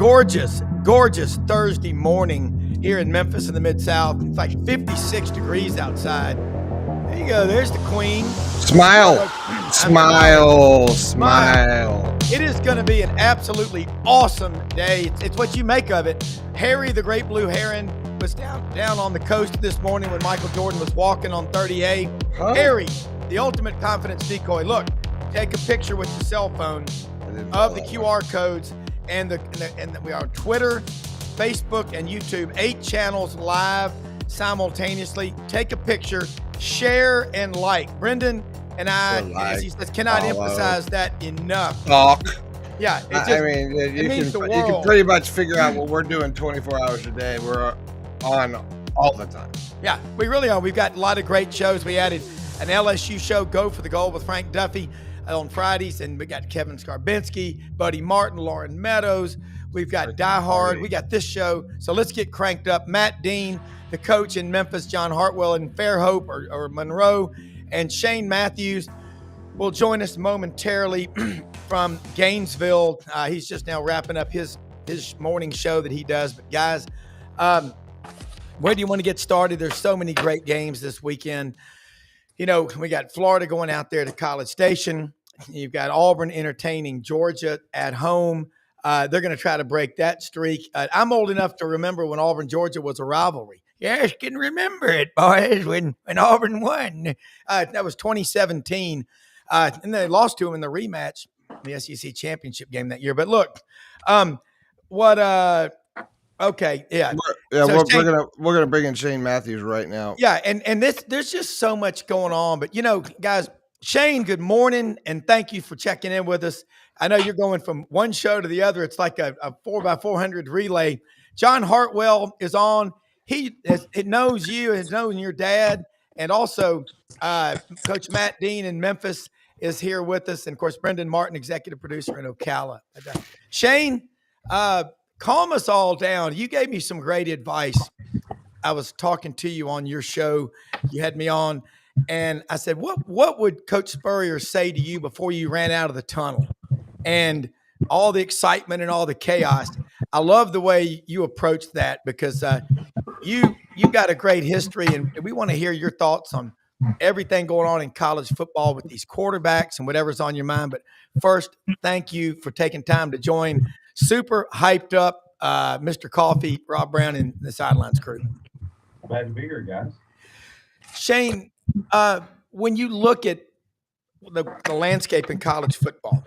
gorgeous Thursday morning here in Memphis in the Mid-South. It's like 56 degrees outside. There you go. There's the queen. Smile. It is going to be an absolutely awesome day. It's what you make of it. Harry, the great blue heron, was down on the coast this morning when Michael Jordan was walking on 30A. Huh? Harry, the ultimate confidence decoy. Look, take a picture with your cell phone of the QR codes. And we are on Twitter, Facebook, and YouTube. 8 channels live simultaneously. Take a picture, share, and like. Brendan and I, as he says, cannot emphasize that enough. Talk. Yeah, you can pretty much figure out what we're doing 24 hours a day. We're on all the time. Yeah, we really are. We've got a lot of great shows. We added an LSU show, Go for the Goal with Frank Duffy, on Fridays, and we got Kevin Skarbinski, Buddy Martin, Lauren Meadows. We've got Die Hard. We got this show. So let's get cranked up. Matt Dean, the coach in Memphis, John Hartwell in Fairhope or Monroe, and Shane Matthews will join us momentarily from Gainesville. He's just now wrapping up his morning show that he does. But guys, where do you want to get started? There's so many great games this weekend. You know, we got Florida going out there to College Station. You've got Auburn entertaining Georgia at home. They're going to try to break that streak. I'm old enough to remember when Auburn, Georgia was a rivalry. Yes, can remember it, boys, when Auburn won. That was 2017. And they lost to them in the rematch, the SEC championship game that year. But look, okay, yeah. We're gonna bring in Shane Matthews right now. Yeah, and there's just so much going on. But you know, guys, Shane, good morning, and thank you for checking in with us. I know you're going from one show to the other. It's like a 4x400 relay. John Hartwell is on. He knows you, has known your dad, and also Coach Matt Dean in Memphis is here with us, and of course Brendan Martin, executive producer in Ocala. Shane, calm us all down. You gave me some great advice. I was talking to you on your show. You had me on, and I said, what would Coach Spurrier say to you before you ran out of the tunnel? And all the excitement and all the chaos. I love the way you approached that because you got a great history, and we want to hear your thoughts on everything going on in college football with these quarterbacks and whatever's on your mind. But first, thank you for taking time to join super hyped up Mr. Coffee, Rob Browne, and the Sidelines crew. Glad to be here, guys. Shane, when you look at the landscape in college football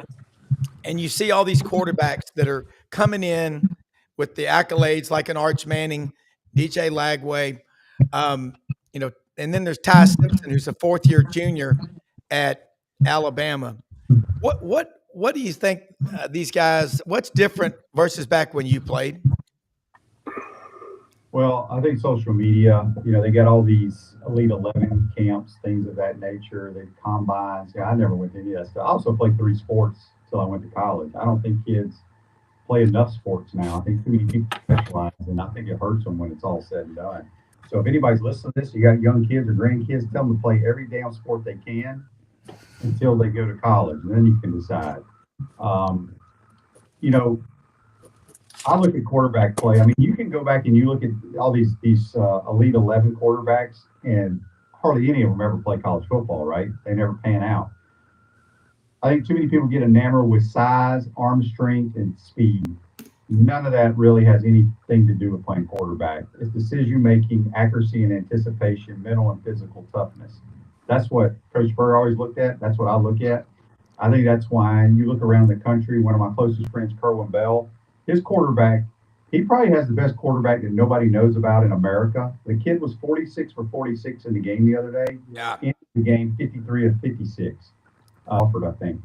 and you see all these quarterbacks that are coming in with the accolades like an Arch Manning, DJ Lagway, and then there's Ty Simpson, who's a fourth-year junior at Alabama. What do you think these guys, what's different versus back when you played? Well, I think social media, they got all these Elite 11 camps, things of that nature, the combines. Yeah, I never went to any of that stuff. I also played 3 sports until I went to college. I don't think kids play enough sports now. I think too many people specialize, and I think it hurts them when it's all said and done. So if anybody's listening to this, you got young kids or grandkids, tell them to play every damn sport they can until they go to college, and then you can decide. I look at quarterback play. I mean, you can go back and you look at all these Elite 11 quarterbacks, and hardly any of them ever play college football, right? They never pan out. I think too many people get enamored with size, arm strength, and speed. None of that really has anything to do with playing quarterback. It's decision-making, accuracy and anticipation, mental and physical toughness. That's what Coach Spurrier always looked at. That's what I look at. I think that's why you look around the country, one of my closest friends, Kerwin Bell, his quarterback, he probably has the best quarterback that nobody knows about in America. The kid was 46 for 46 in the game the other day. Yeah. In the game, 53 of 56. Offered, I think.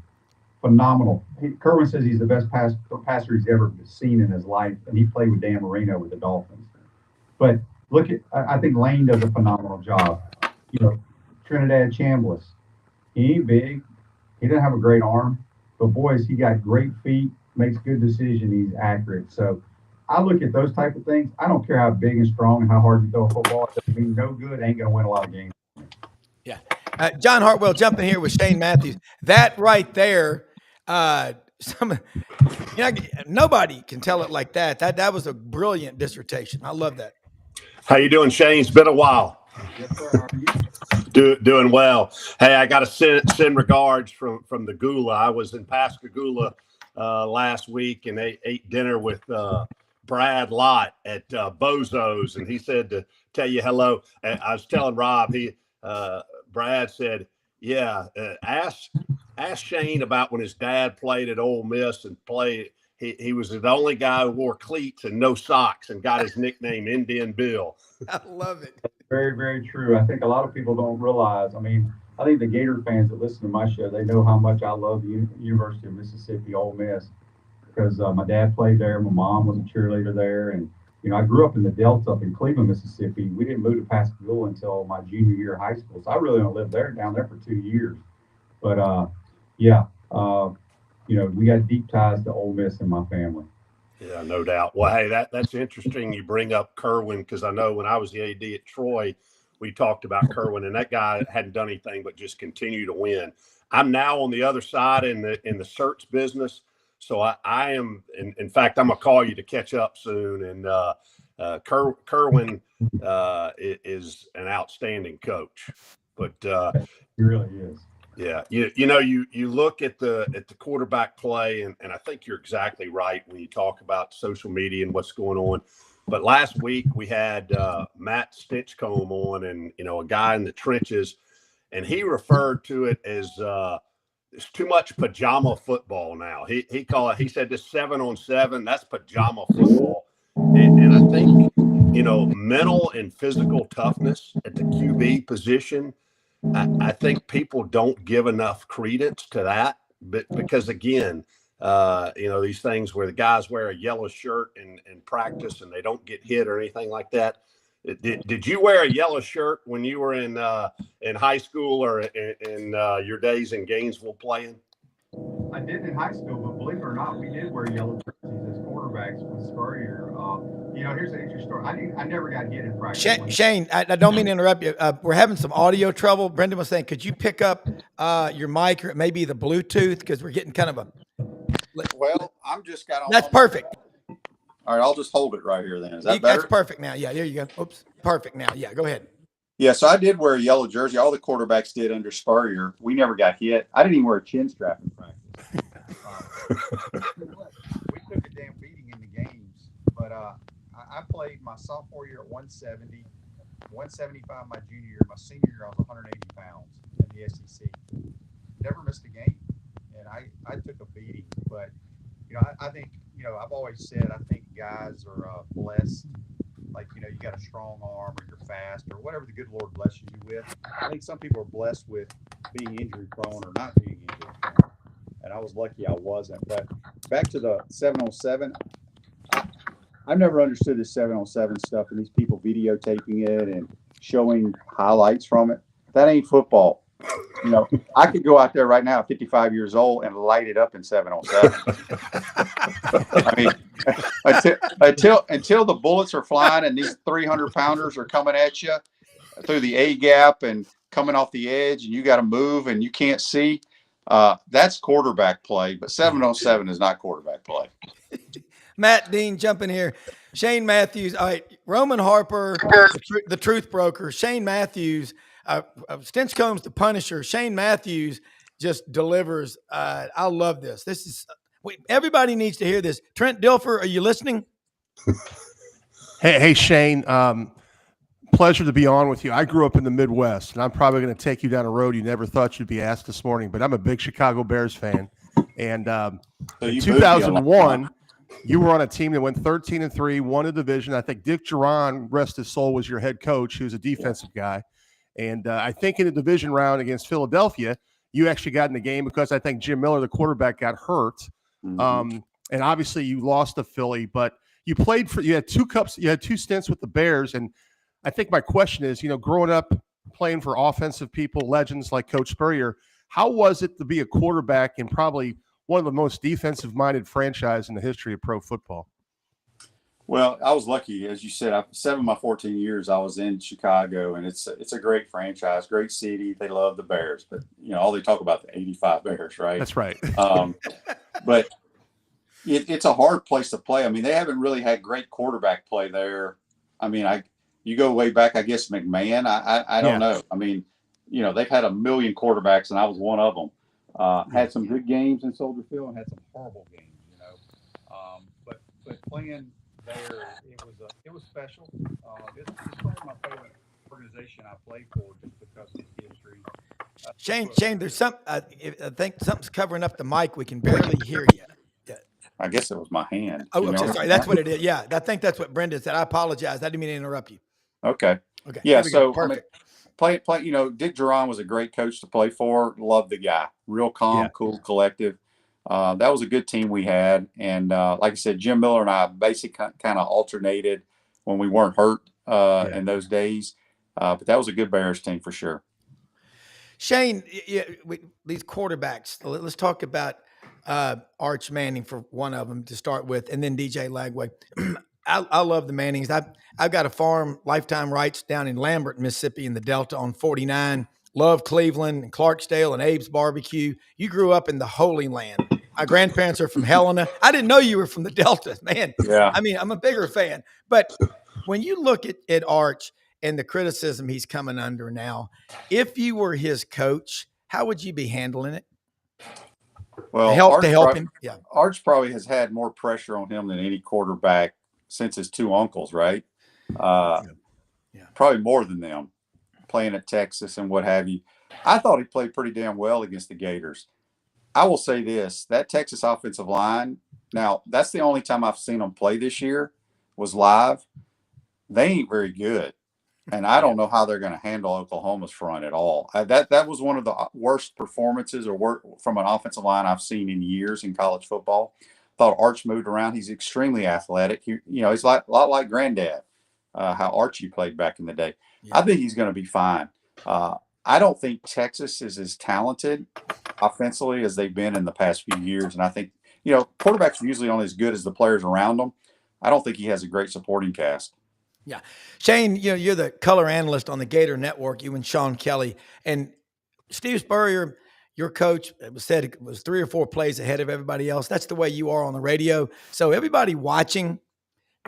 Phenomenal. Kerwin says he's the best passer he's ever seen in his life, and he played with Dan Marino with the Dolphins. But I think Lane does a phenomenal job. Trinidad Chambliss, he ain't big. He doesn't have a great arm, but boys, he got great feet, makes good decisions, he's accurate. So I look at those type of things. I don't care how big and strong and how hard you throw a football. It doesn't mean no good. Ain't going to win a lot of games. Yeah. John Hartwell jumping here with Shane Matthews. That right there, Nobody can tell it like that. That was a brilliant dissertation. I love that. How you doing, Shane? It's been a while. Yes, sir. How are you? Doing well. Hey, I got to send regards from the Gula. I was in Pascagoula last week and ate dinner with Brad Lott at Bozo's, and he said to tell you hello. And I was telling Rob, Brad said, yeah, ask Shane about when his dad played at Ole Miss and played. He was the only guy who wore cleats and no socks and got his nickname Indian Bill. I love it. Very, very true. I think a lot of people don't realize. I mean, I think the Gator fans that listen to my show, they know how much I love the University of Mississippi, Ole Miss, because my dad played there. My mom was a cheerleader there. And, I grew up in the Delta up in Cleveland, Mississippi. We didn't move to Pascagoula until my junior year of high school. So I really only lived down there for 2 years. But, we got deep ties to Ole Miss in my family. Yeah, no doubt. Well, hey, that's interesting you bring up Kerwin, because I know when I was the AD at Troy, we talked about Kerwin, and that guy hadn't done anything but just continue to win. I'm now on the other side in the search business, so I am. In fact, I'm gonna call you to catch up soon. And Kerwin is an outstanding coach, but He really is. Yeah, you look at the quarterback play, and I think you're exactly right when you talk about social media and what's going on. But last week we had Matt Stinchcomb on, and a guy in the trenches, and he referred to it as it's too much pajama football now. He said this 7-on-7, that's pajama football, and I think mental and physical toughness at the QB position. I think people don't give enough credence to that, but because again, these things where the guys wear a yellow shirt in practice and they don't get hit or anything like that. Did you wear a yellow shirt when you were in high school or in your days in Gainesville playing? I did in high school, but believe it or not, we did wear yellow jerseys as quarterbacks with Spurrier. Here's an interesting story. I never got hit in practice. Shane, I don't mean to interrupt you. We're having some audio trouble. Brendan was saying, could you pick up your mic or maybe the Bluetooth, because we're getting kind of a. Well, I'm just got on. That's perfect. All right, I'll just hold it right here then. Is that better? That's perfect now. Yeah, there you go. Oops, perfect now. Yeah, go ahead. Yeah, so I did wear a yellow jersey. All the quarterbacks did under Spurrier. We never got hit. I didn't even wear a chin strap in practice. We took a damn beating in the games, but I played my sophomore year at 170, 175 my junior year. My senior year, I was 180 pounds in the SEC. Never missed a game, and I took a beating. But, I think, I've always said I think guys are blessed. Like, you got a strong arm or you're fast or whatever the good Lord blesses you with. I think some people are blessed with being injury prone or not being injury prone. And I was lucky I wasn't. But back to the 7-on-7, I've never understood this 7-on-7 stuff and these people videotaping it and showing highlights from it. That ain't football. I could go out there right now at 55 years old and light it up in 7-on-7. I mean, until the bullets are flying and these 300-pounders are coming at you through the A gap and coming off the edge and you got to move and you can't see, that's quarterback play. But 7-on-7 is not quarterback play. Matt Dean, jump in here. Shane Matthews. All right, Roman Harper, the truth broker. Shane Matthews. Stinchcomb's the Punisher. Shane Matthews just delivers. I love this. This is everybody needs to hear this. Trent Dilfer, are you listening? Hey, Shane. Pleasure to be on with you. I grew up in the Midwest, and I'm probably going to take you down a road you never thought you'd be asked this morning. But I'm a big Chicago Bears fan, and in 2001, you were on a team that went 13-3, won a division. I think Dick Duran, rest his soul, was your head coach. He was a defensive guy. And I think in the division round against Philadelphia, you actually got in the game because I think Jim Miller, the quarterback, got hurt. Mm-hmm. And obviously you lost to Philly, but you had 2 cups, you had 2 stints with the Bears. And I think my question is, growing up playing for offensive people, legends like Coach Spurrier, how was it to be a quarterback in probably one of the most defensive-minded franchise in the history of pro football? Well, I was lucky, as you said. 7 of my 14 years I was in Chicago, and it's a great franchise, great city. They love the Bears, but all they talk about the '85 Bears, right? That's right. But it's a hard place to play. I mean, they haven't really had great quarterback play there. I mean, you go way back, I guess McMahon. I don't know. I mean, they've had a million quarterbacks, and I was one of them. Had some good games in Soldier Field and had some horrible games. But playing there, it was special. It's probably my favorite organization I played for just because of its history. Shane, there's some. I think something's covering up the mic. We can barely hear you. I guess it was my hand. Oh, I'm sorry. That's what it is. Yeah, I think that's what Brenda said. I apologize. I didn't mean to interrupt you. Okay. Yeah. So perfect. Play. Dick Duran was a great coach to play for. Loved the guy. Real calm, cool, collective. That was a good team we had. And like I said, Jim Miller and I basically kind of alternated when we weren't hurt in those days. But that was a good Bears team for sure. Shane, these quarterbacks. Let's talk about Arch Manning for one of them to start with, and then DJ Lagway. I love the Mannings. I've got a farm, lifetime rights down in Lambert, Mississippi, in the Delta on 49. Love Cleveland and Clarksdale and Abe's Barbecue. You grew up in the Holy Land. My grandparents are from Helena. I didn't know you were from the Delta, man. Yeah. I mean, I'm a bigger fan. But when you look at Arch and the criticism he's coming under now, if you were his coach, how would you be handling it? Well, to help him. Yeah. Arch probably has had more pressure on him than any quarterback since his two uncles, right? Probably more than them, playing at Texas and what have you. I thought he played pretty damn well against the Gators. I will say this, that Texas offensive line, now that's the only time I've seen them play this year was live. They ain't very good. And I don't know how they're going to handle Oklahoma's front at all. That was one of the worst performances from an offensive line I've seen in years in college football. Thought Arch moved around. He's extremely athletic. He's a lot like Granddad, how Archie played back in the day. Yeah. I think he's going to be fine. I don't think Texas is as talented offensively as they've been in the past few years. And I think, quarterbacks are usually only as good as the players around them. I don't think he has a great supporting cast. Yeah. Shane, you're the color analyst on the Gator Network, you and Sean Kelly. And Steve Spurrier, your coach, said it was 3 or 4 plays ahead of everybody else. That's the way you are on the radio. So everybody watching,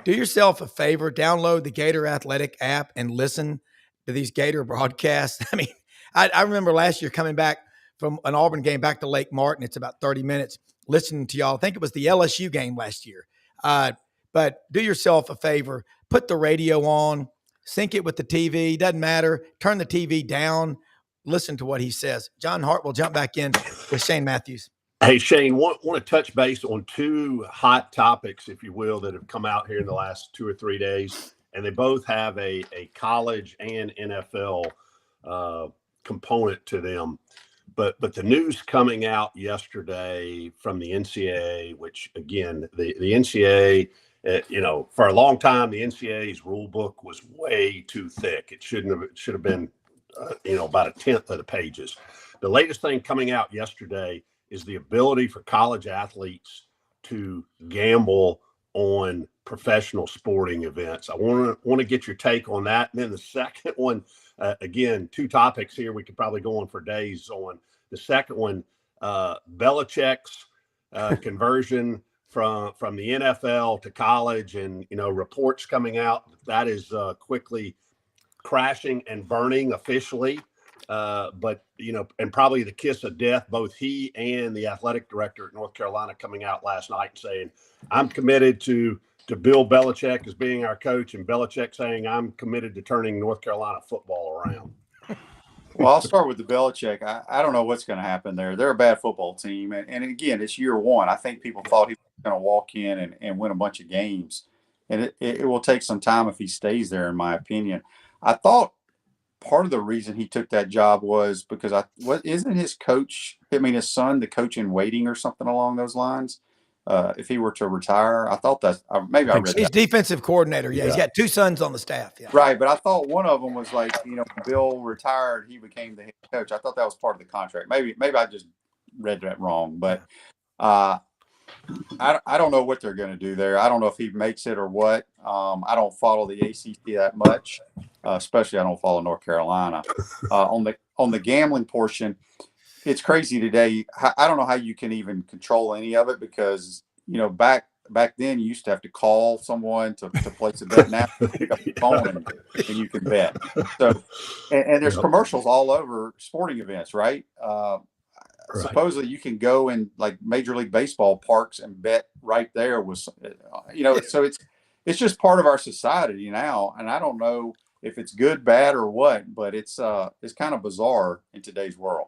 do yourself a favor, download the Gator Athletic app and listen to these Gator broadcasts. I mean, I remember last year coming back from an Auburn game back to Lake Martin. It's about 30 minutes listening to y'all. I think it was the LSU game last year. But do yourself a favor, put the radio on, sync it with the TV. Doesn't matter. Turn the TV down. Listen to what he says. John Hartwell, jump back in with Shane Matthews. Hey, Shane, want to touch base on 2 hot topics, if you will, that have come out here in the last 2 or 3 days, and they both have a college and NFL component to them. But the news coming out yesterday from the NCAA, which, again, the NCAA, for a long time, the NCAA's rule book was way too thick. It should have been, about 1/10 of the pages. The latest thing coming out yesterday is the ability for college athletes to gamble on professional sporting events. I want to get your take on that. And then the second one, again, 2 topics here we could probably go on for days on. The second one, Belichick's conversion from the NFL to college, and reports coming out that is quickly crashing and burning officially. But and probably the kiss of death, both he and the athletic director at North Carolina coming out last night and saying, I'm committed to Bill Belichick as being our coach, and Belichick saying, I'm committed to turning North Carolina football around. Well, I'll start with the Belichick. I don't know what's going to happen there. They're a bad football team. And again, it's year 1. I think people thought he was going to walk in and win a bunch of games. And it will take some time if he stays there, in my opinion. I thought part of the reason he took that job was because isn't his son, the coach in waiting or something along those lines? If he were to retire, I thought I read that. He's defensive coordinator. Yeah, he's got 2 sons on the staff. Yeah. Right, but I thought one of them was like, when Bill retired, he became the head coach. I thought that was part of the contract. Maybe I just read that wrong, but I don't know what they're going to do there. I don't know if he makes it or what. I don't follow the ACC that much, especially I don't follow North Carolina. On the gambling portion, it's crazy today. I don't know how you can even control any of it because, back then you used to have to call someone to place a bet. Now you pick up the phone and you can bet. So, and there's commercials all over sporting events, right? Supposedly you can go in like Major League Baseball parks and bet right there with, so it's just part of our society now. And I don't know if it's good, bad, or what, but it's kind of bizarre in today's world.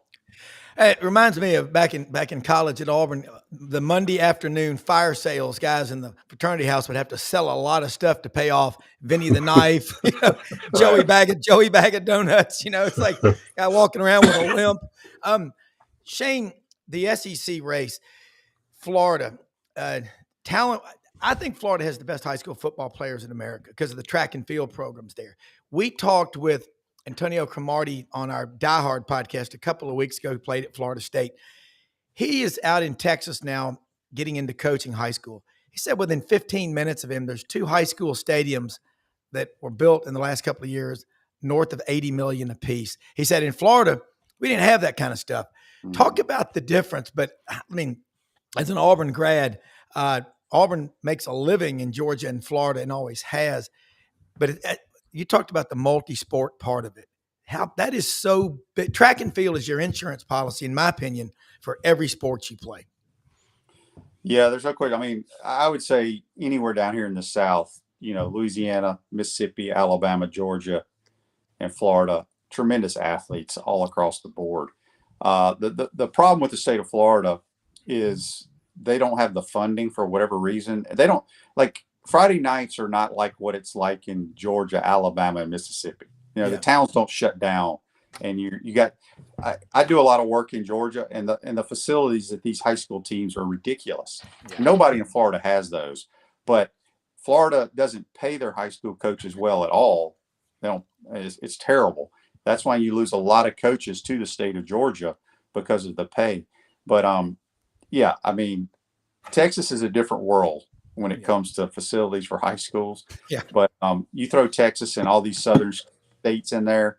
It reminds me of back in college at Auburn, the Monday afternoon fire sales. Guys in the fraternity house would have to sell a lot of stuff to pay off Vinny the Knife, Joey Bag of Donuts. It's like guy walking around with a limp. Shane, the SEC race, Florida, talent. I think Florida has the best high school football players in America because of the track and field programs there. We talked with Antonio Cromartie on our Die Hard podcast a couple of weeks ago, who played at Florida State. He is out in Texas now getting into coaching high school. He said within 15 minutes of him, there's 2 high school stadiums that were built in the last couple of years, north of $80 million apiece. He said in Florida, we didn't have that kind of stuff. Talk about the difference. But I mean, as an Auburn grad, Auburn makes a living in Georgia and Florida and always has. But you talked about the multi-sport part of it. How that is so big. Track and field is your insurance policy, in my opinion, for every sport you play. Yeah, there's no question. I mean, I would say anywhere down here in the South, Louisiana, Mississippi, Alabama, Georgia, and Florida, tremendous athletes all across the board. The problem with the state of Florida is they don't have the funding for whatever reason. They don't like Friday nights are not like what it's like in Georgia, Alabama, and Mississippi. The towns don't shut down, and you got. I do a lot of work in Georgia, and the facilities at these high school teams are ridiculous. Yeah. Nobody in Florida has those, but Florida doesn't pay their high school coaches well at all. They don't. It's terrible. That's why you lose a lot of coaches to the state of Georgia because of the pay. But yeah, I mean, Texas is a different world when it comes to facilities for high schools. Yeah. But you throw Texas and all these southern states in there,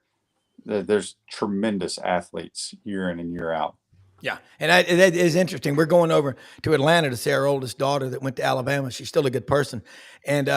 there's tremendous athletes year in and year out. Yeah, and that is interesting. We're going over to Atlanta to see our oldest daughter that went to Alabama. She's still a good person, and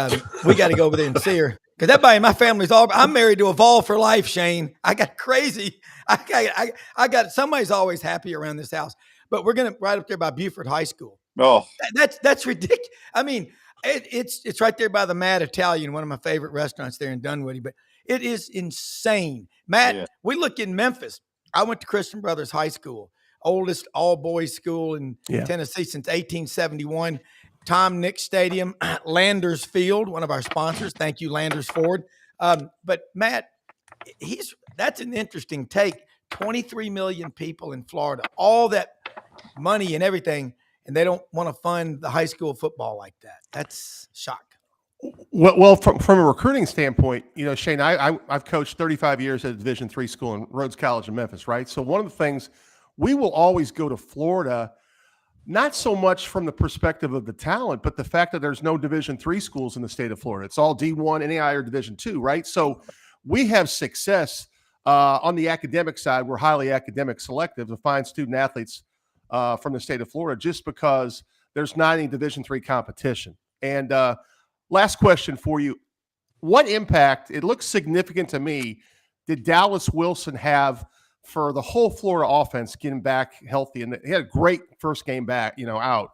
we got to go over there and see her because everybody in my family's all. I'm married to Evolve for life, Shane. I got crazy. I got somebody's always happy around this house, but we're gonna right up there by Buford High School. Oh, that's ridiculous. I mean, it's right there by the Mad Italian, one of my favorite restaurants there in Dunwoody. But it is insane, Matt. We look in Memphis. I went to Christian Brothers High School. Oldest all-boys school in Tennessee since 1871. Tom Nick Stadium, Landers Field, one of our sponsors. Thank you, Landers Ford. But Matt, that's an interesting take. 23 million people in Florida, all that money and everything, and they don't want to fund the high school football like that. That's shock. Well, from a recruiting standpoint, Shane, I've coached 35 years at a Division III school in Rhodes College in Memphis, right? So one of the things we will always go to Florida, not so much from the perspective of the talent, but the fact that there's no Division III schools in the state of Florida. It's all D1, NAI, or Division II, right? So we have success on the academic side. We're highly academic selective to find student athletes from the state of Florida just because there's not any Division III competition. And last question for you. What impact, it looks significant to me, did Dallas Wilson have for the whole Florida offense getting back healthy? And he had a great first game back, out.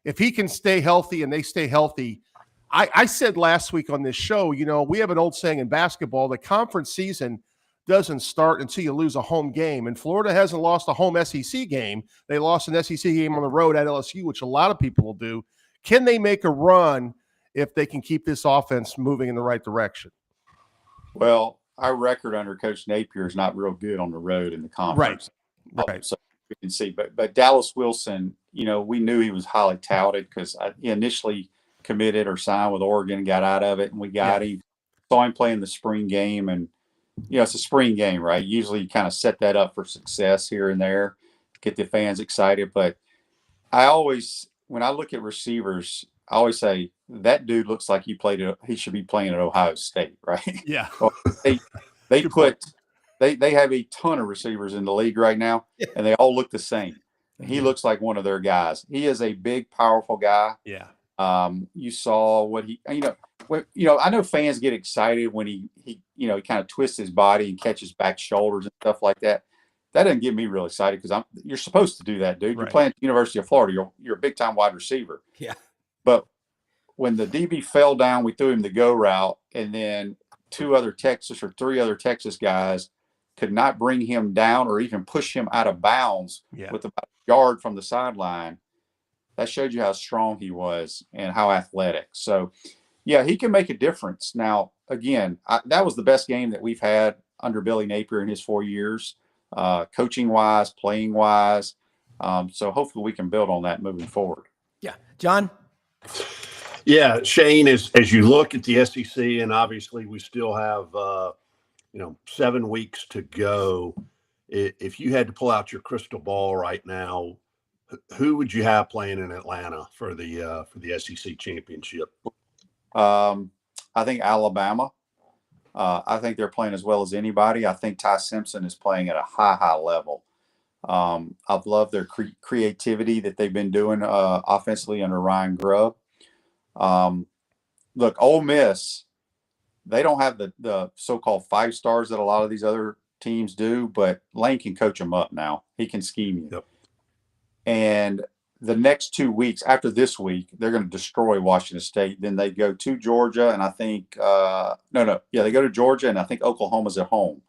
If he can stay healthy and they stay healthy, I said last week on this show, we have an old saying in basketball, the conference season doesn't start until you lose a home game. And Florida hasn't lost a home SEC game. They lost an SEC game on the road at LSU, which a lot of people will do. Can they make a run if they can keep this offense moving in the right direction? Well, our record under Coach Napier is not real good on the road in the conference. Right. So we can see. But Dallas Wilson, we knew he was highly touted because he initially committed or signed with Oregon and got out of it. And we got him, saw him playing the spring game. And, it's a spring game, right? Usually you kind of set that up for success here and there, get the fans excited. But when I look at receivers, I always say that dude looks like he should be playing at Ohio State, right? Yeah. They have a ton of receivers in the league right now, and they all look the same. He looks like one of their guys. He is a big, powerful guy. Yeah. You saw what he, I know fans get excited when he kind of twists his body and catches back shoulders and stuff like that. That doesn't get me real excited because you're supposed to do that, dude. Right. You're playing at the University of Florida. You're a big time wide receiver. Yeah. But when the DB fell down, we threw him the go route, and then three other Texas guys could not bring him down or even push him out of bounds with about a yard from the sideline. That showed you how strong he was and how athletic. So, yeah, he can make a difference. Now, again, that was the best game that we've had under Billy Napier in his 4 years, coaching-wise, playing-wise. So hopefully we can build on that moving forward. Yeah. John? Yeah, Shane, as you look at the SEC, and obviously we still have 7 weeks to go. If you had to pull out your crystal ball right now, who would you have playing in Atlanta for the SEC championship? I think Alabama. I think they're playing as well as anybody. I think Ty Simpson is playing at a high level. I've loved their creativity that they've been doing offensively under Ryan Grubb. Look, Ole Miss, they don't have the so-called 5 stars that a lot of these other teams do, but Lane can coach them up now. He can scheme you. Yep. And the next 2 weeks, after this week, they're going to destroy Washington State. Then they go to Georgia, and I think they go to Georgia, and I think Oklahoma's at home.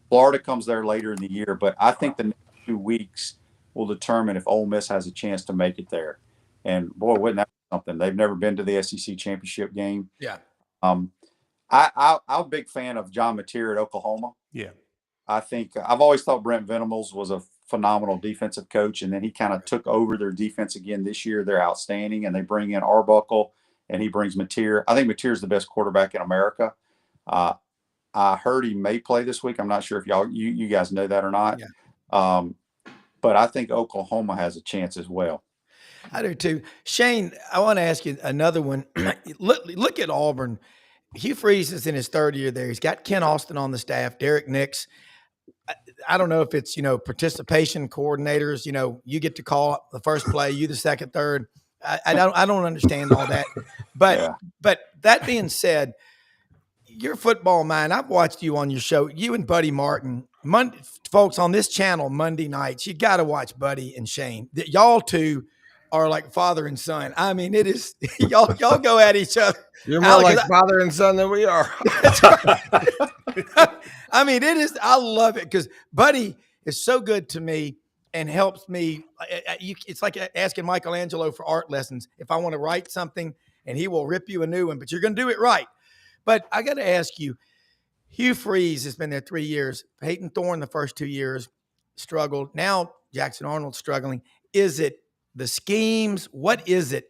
Florida comes there later in the year, but I think the next 2 weeks will determine if Ole Miss has a chance to make it there. And boy, wouldn't that be something? They've never been to the SEC championship game. Yeah. I'm a big fan of John Mateer at Oklahoma. Yeah. I think I've always thought Brent Venables was a phenomenal defensive coach, and then he kind of took over their defense again this year. They're outstanding, and they bring in Arbuckle, and he brings Mateer. I think Mateer's the best quarterback in America. I heard he may play this week. I'm not sure if you guys know that or not. Yeah. But I think Oklahoma has a chance as well. I do too. Shane, I want to ask you another one. Look at Auburn. Hugh Freeze is in his 3rd year there. He's got Ken Austin on the staff, Derek Nix. I don't know if it's, participation coordinators, you get to call the first play, you the second, third. I don't understand all that. But that being said, your football mind, I've watched you on your show, you and Buddy Martin, folks on this channel Monday nights. You got to watch Buddy and Shane. Y'all two are like father and son. I mean, it is y'all go at each other. You're more like father and son than we are. That's right. I mean, it is. I love it because Buddy is so good to me and helps me. It's like asking Michelangelo for art lessons. If I want to write something, and he will rip you a new one, but you're going to do it right. But I got to ask you, Hugh Freeze has been there 3 years. Peyton Thorne the first 2 years struggled. Now Jackson Arnold's struggling. Is it the schemes? What is it,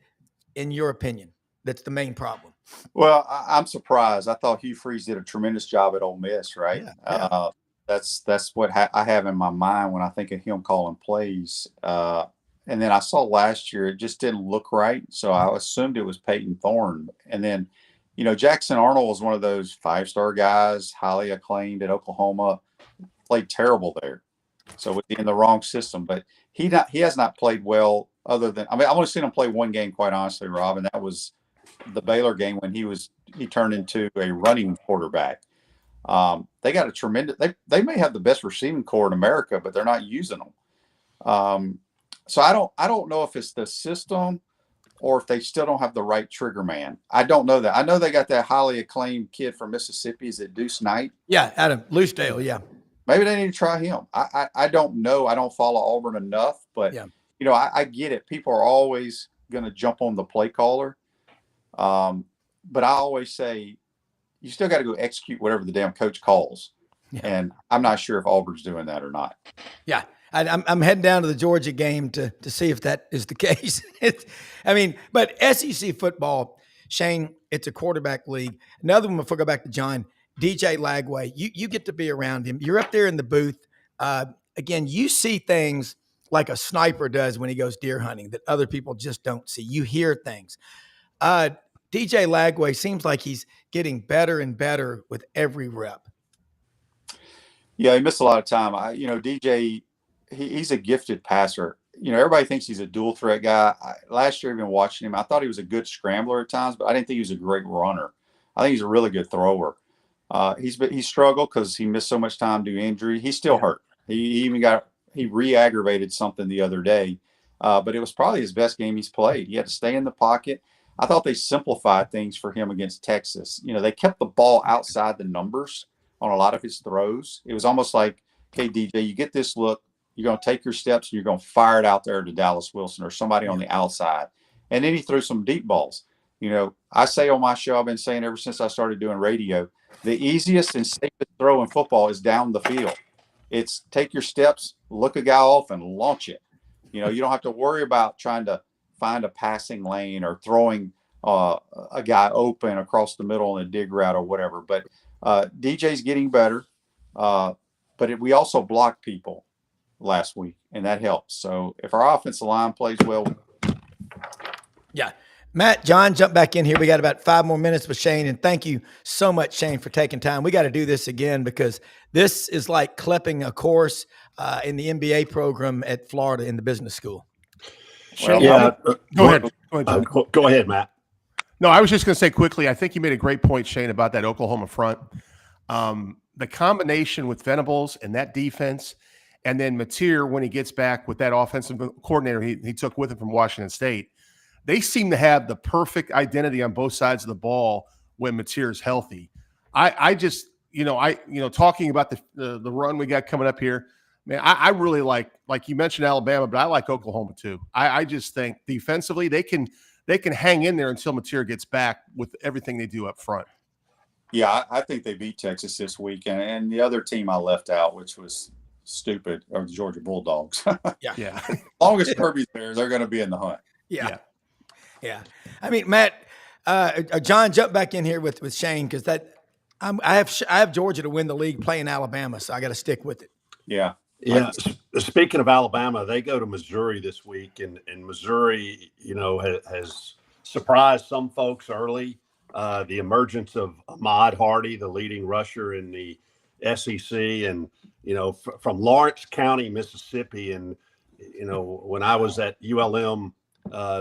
in your opinion, that's the main problem? Well, I'm surprised. I thought Hugh Freeze did a tremendous job at Ole Miss, right? Yeah. That's what I have in my mind when I think of him calling plays. And then I saw last year, it just didn't look right. So I assumed it was Peyton Thorne. And then, Jackson Arnold was one of those 5-star guys, highly acclaimed at Oklahoma, played terrible there. So was he in the wrong system? But he has not played well I've only seen him play one game, quite honestly, Rob, and that was the Baylor game when he turned into a running quarterback. They got a tremendous. They may have the best receiving core in America, but they're not using them. So I don't know if it's the system or if they still don't have the right trigger man. I don't know that. I know they got that highly acclaimed kid from Mississippi. Is it Deuce Knight? Yeah, Adam Loosedale. Yeah. Maybe they need to try him. I don't know. I don't follow Auburn enough, but I get it. People are always going to jump on the play caller. But I always say, you still got to go execute whatever the damn coach calls. Yeah. And I'm not sure if Auburn's doing that or not. Yeah. I'm heading down to the Georgia game to see if that is the case. But SEC football, Shane, it's a quarterback league. Another one, before I go back to John, DJ Lagway, you get to be around him. You're up there in the booth. Again, you see things like a sniper does when he goes deer hunting that other people just don't see. You hear things. DJ Lagway seems like he's getting better and better with every rep. Yeah, he missed a lot of time. DJ, he's a gifted passer. everybody thinks he's a dual threat guy. Last year, I've been watching him. I thought he was a good scrambler at times, but I didn't think he was a great runner. I think he's a really good thrower. He struggled because he missed so much time due to injury. He's still hurt. He re-aggravated something the other day, but it was probably his best game he's played. He had to stay in the pocket. I thought they simplified things for him against Texas. They kept the ball outside the numbers on a lot of his throws. It was almost like, okay, DJ, you get this look, you're going to take your steps and you're going to fire it out there to Dallas Wilson or somebody on the outside. And then he threw some deep balls. I say on my show, I've been saying ever since I started doing radio, the easiest and safest throw in football is down the field. It's take your steps, look a guy off, and launch it. You don't have to worry about trying to find a passing lane or throwing a guy open across the middle in a dig route or whatever. But DJ's getting better. But we also blocked people last week, and that helps. So if our offensive line plays well. Yeah. Matt, John, jump back in here. We got about 5 more minutes with Shane, and thank you so much, Shane, for taking time. We got to do this again because this is like clipping a course in the MBA program at Florida in the business school. Shane, Go ahead, Matt. No, I was just going to say quickly, I think you made a great point, Shane, about that Oklahoma front. The combination with Venables and that defense, and then Mateer, when he gets back with that offensive coordinator he took with him from Washington State, they seem to have the perfect identity on both sides of the ball when Mateer is healthy. I just, talking about the run we got coming up here, man, I really like you mentioned Alabama, but I like Oklahoma too. I just think defensively they can hang in there until Mateer gets back with everything they do up front. Yeah, I think they beat Texas this week, and the other team I left out, which was stupid, are the Georgia Bulldogs. Yeah. As long as Kirby's there, they're going to be in the hunt. Yeah. I mean, Matt, John, jump back in here with Shane because I have Georgia to win the league playing Alabama, so I got to stick with it. Yeah. Yeah. Speaking of Alabama, they go to Missouri this week, and Missouri, has surprised some folks early. The emergence of Ahmad Hardy, the leading rusher in the SEC, and from Lawrence County, Mississippi, and when I was at ULM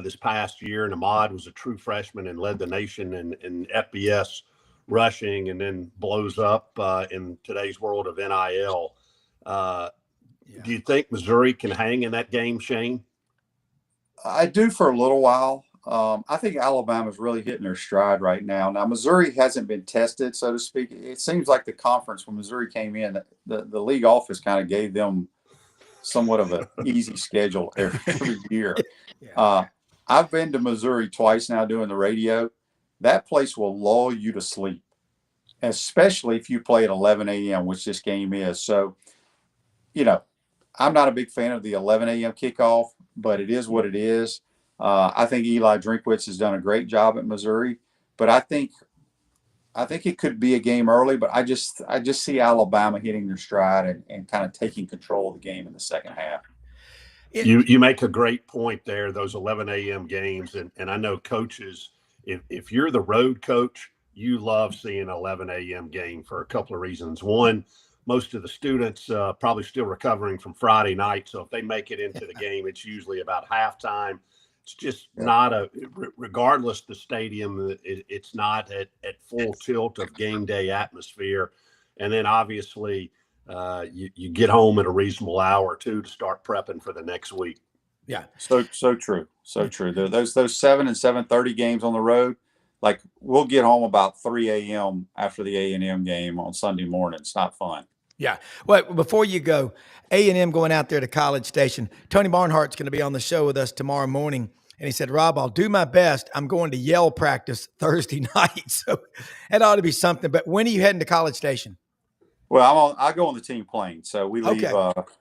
this past year, and Ahmad was a true freshman and led the nation in FBS rushing, and then blows up in today's world of NIL. Do you think Missouri can hang in that game, Shane? I do for a little while. I think Alabama's really hitting their stride right now. Now, Missouri hasn't been tested, so to speak. It seems like the conference when Missouri came in, the league office kind of gave them somewhat of an easy schedule every year. I've been to Missouri twice now doing the radio. That place will lull you to sleep, especially if you play at 11 a.m., which this game is. So, I'm not a big fan of the 11 a.m. kickoff, but it is what it is. I think Eli Drinkwitz has done a great job at Missouri, but I think it could be a game early, but I just see Alabama hitting their stride and kind of taking control of the game in the second half. You make a great point there, those 11 a.m. games. And I know coaches, if you're the road coach, you love seeing an 11 a.m. game for a couple of reasons. One, most of the students probably still recovering from Friday night. So if they make it into the game, it's usually about halftime. It's just not regardless the stadium, it's not at full tilt of game day atmosphere. And then obviously you get home at a reasonable hour or two to start prepping for the next week. Yeah. So true. So true. Those 7 and 7:30 games on the road, like we'll get home about 3 a.m. after the A&M game on Sunday morning. It's not fun. Yeah. Well, before you go, A&M going out there to College Station. Tony Barnhart's going to be on the show with us tomorrow morning. And he said, Rob, I'll do my best. I'm going to yell practice Thursday night. So it ought to be something. But when are you heading to College Station? Well, I go on the team plane. So we leave,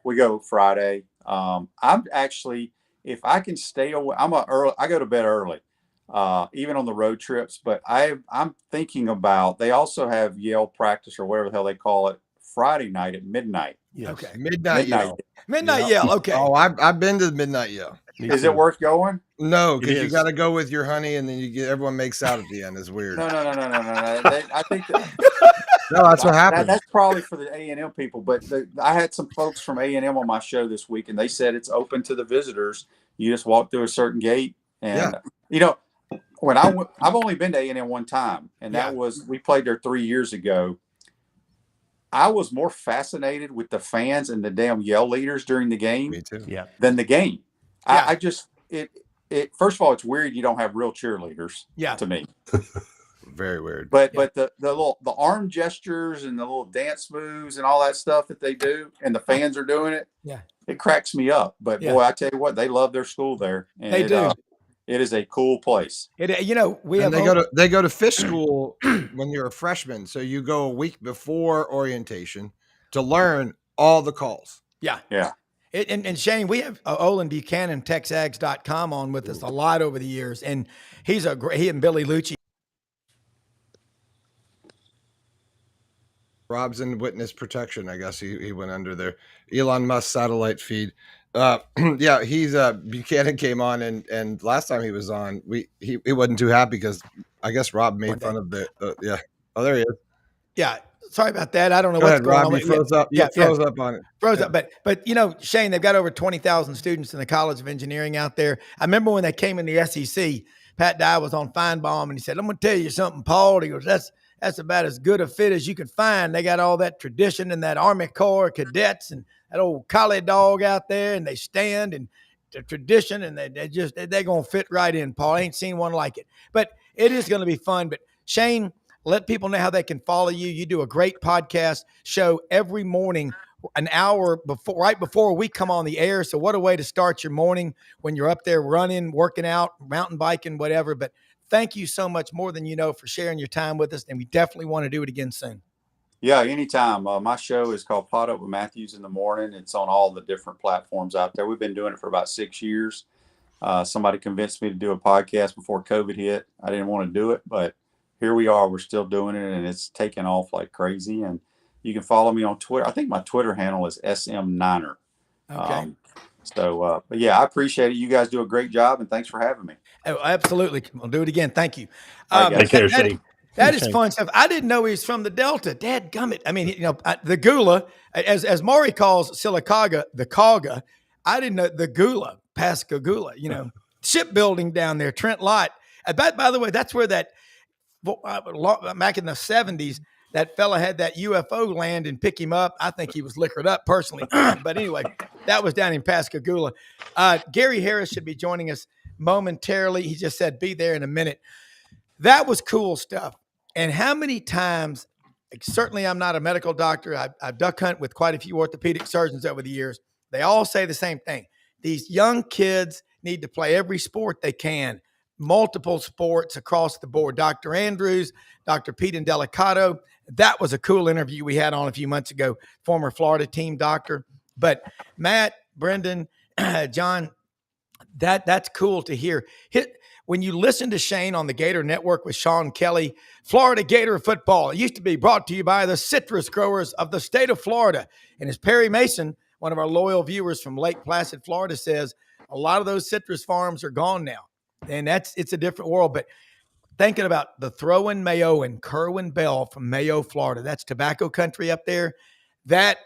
we go Friday. I'm actually, if I can stay away, I go to bed early, even on the road trips. But I'm thinking about, they also have Yale practice or whatever the hell they call it, Friday night at midnight. Yes. Okay. Midnight Yell. Midnight Yell. Okay. Oh, I've been to the Midnight Yell. Is it worth going? No, because you got to go with your honey, and then everyone makes out at the end. It's weird. No. I think No, that's what happened. That's probably for the A&M people. But I had some folks from A&M on my show this week, and they said it's open to the visitors. You just walk through a certain gate, and when I've only been to A&M one time, and that was we played there 3 years ago. I was more fascinated with the fans and the damn yell leaders during the game than the game. Yeah. I just first of all, it's weird you don't have real cheerleaders to me. Very weird. But the arm gestures and the little dance moves and all that stuff that they do, and the fans are doing it. Yeah. It cracks me up. But boy, I tell you what, they love their school there. And they do. It is a cool place. They go to fish school when you're a freshman. So you go a week before orientation to learn all the calls. Yeah. And Shane, we have Olin Buchanan, TexAgs.com on with us a lot over the years. And he and Billy Lucci. Rob's in witness protection. I guess he went under there. Elon Musk satellite feed. He's Buchanan came on and last time he was on, he wasn't too happy because I guess Rob made fun of the Oh, there he is. Yeah. Sorry about that. I don't know Go what's ahead, going Rob, on. he froze up. Yeah, froze up on it. Froze up. But Shane, they've got over 20,000 students in the College of Engineering out there. I remember when they came in the SEC, Pat Dye was on Feinbaum and he said, I'm going to tell you something, Paul. He goes, that's about as good a fit as you can find. They got all that tradition and that Army Corps cadets and that old collie dog out there, and they stand and the tradition, and they're going to fit right in, Paul. I ain't seen one like it. But it is going to be fun. But Shane, let people know how they can follow you. You do a great podcast show every morning, an hour right before we come on the air. So what a way to start your morning when you're up there running, working out, mountain biking, whatever. But thank you so much, more than you know, for sharing your time with us. And we definitely want to do it again soon. Yeah, anytime. My show is called Pot Up with Matthews in the Morning. It's on all the different platforms out there. We've been doing it for about 6 years. Somebody convinced me to do a podcast before COVID hit. I didn't want to do it, but here we are. We're still doing it, and it's taking off like crazy. And you can follow me on Twitter. I think my Twitter handle is SM9er. Okay. But yeah, I appreciate it. You guys do a great job, and thanks for having me. Oh, absolutely. We'll do it again. Thank you. Take care, Shane. That is fun stuff. I didn't know he was from the Delta. Dadgummit. I mean, the Gula, as Maury calls Sylacauga, the Cauga. I didn't know the Gula, Pascagoula, shipbuilding down there, Trent Lott. By the way, that's where that, back in the 70s, that fella had that UFO land and pick him up. I think he was liquored up personally. But anyway, that was down in Pascagoula. Gary Harris should be joining us momentarily. He just said, be there in a minute. That was cool stuff. And how many times, certainly I'm not a medical doctor. I've duck hunt with quite a few orthopedic surgeons over the years. They all say the same thing. These young kids need to play every sport they can, multiple sports across the board. Dr. Andrews, Dr. Pete Indelicato, that was a cool interview we had on a few months ago, former Florida team doctor. But Matt, Brendan, John, that's cool to hear. When you listen to Shane on the Gator Network with Sean Kelly, Florida Gator football, it used to be brought to you by the citrus growers of the state of Florida. And as Perry Mason, one of our loyal viewers from Lake Placid, Florida, says, a lot of those citrus farms are gone now. And it's a different world. But thinking about the Throwin' Mayo and Kerwin Bell from Mayo, Florida, that's tobacco country up there. That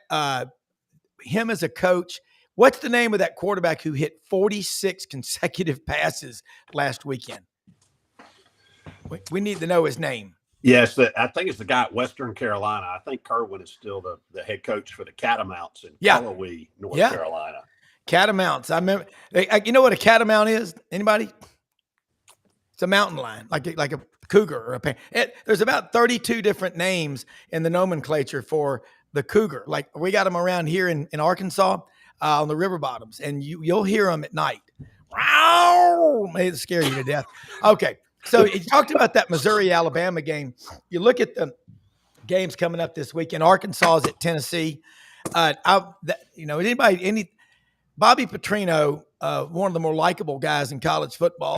him as a coach. What's the name of that quarterback who hit 46 consecutive passes last weekend? We need to know his name. Yes, I think it's the guy at Western Carolina. I think Kerwin is still the head coach for the Catamounts in Cullowhee, North Carolina. Catamounts. I remember. You know what a catamount is? Anybody? It's a mountain lion, like a cougar or a pan. There's about 32 different names in the nomenclature for the cougar. Like we got them around here in Arkansas. On the river bottoms, and you'll hear them at night. Wow! May it scare you to death. Okay, so you talked about that Missouri-Alabama game. You look at the games coming up this weekend. Arkansas is at Tennessee. Bobby Petrino, one of the more likable guys in college football,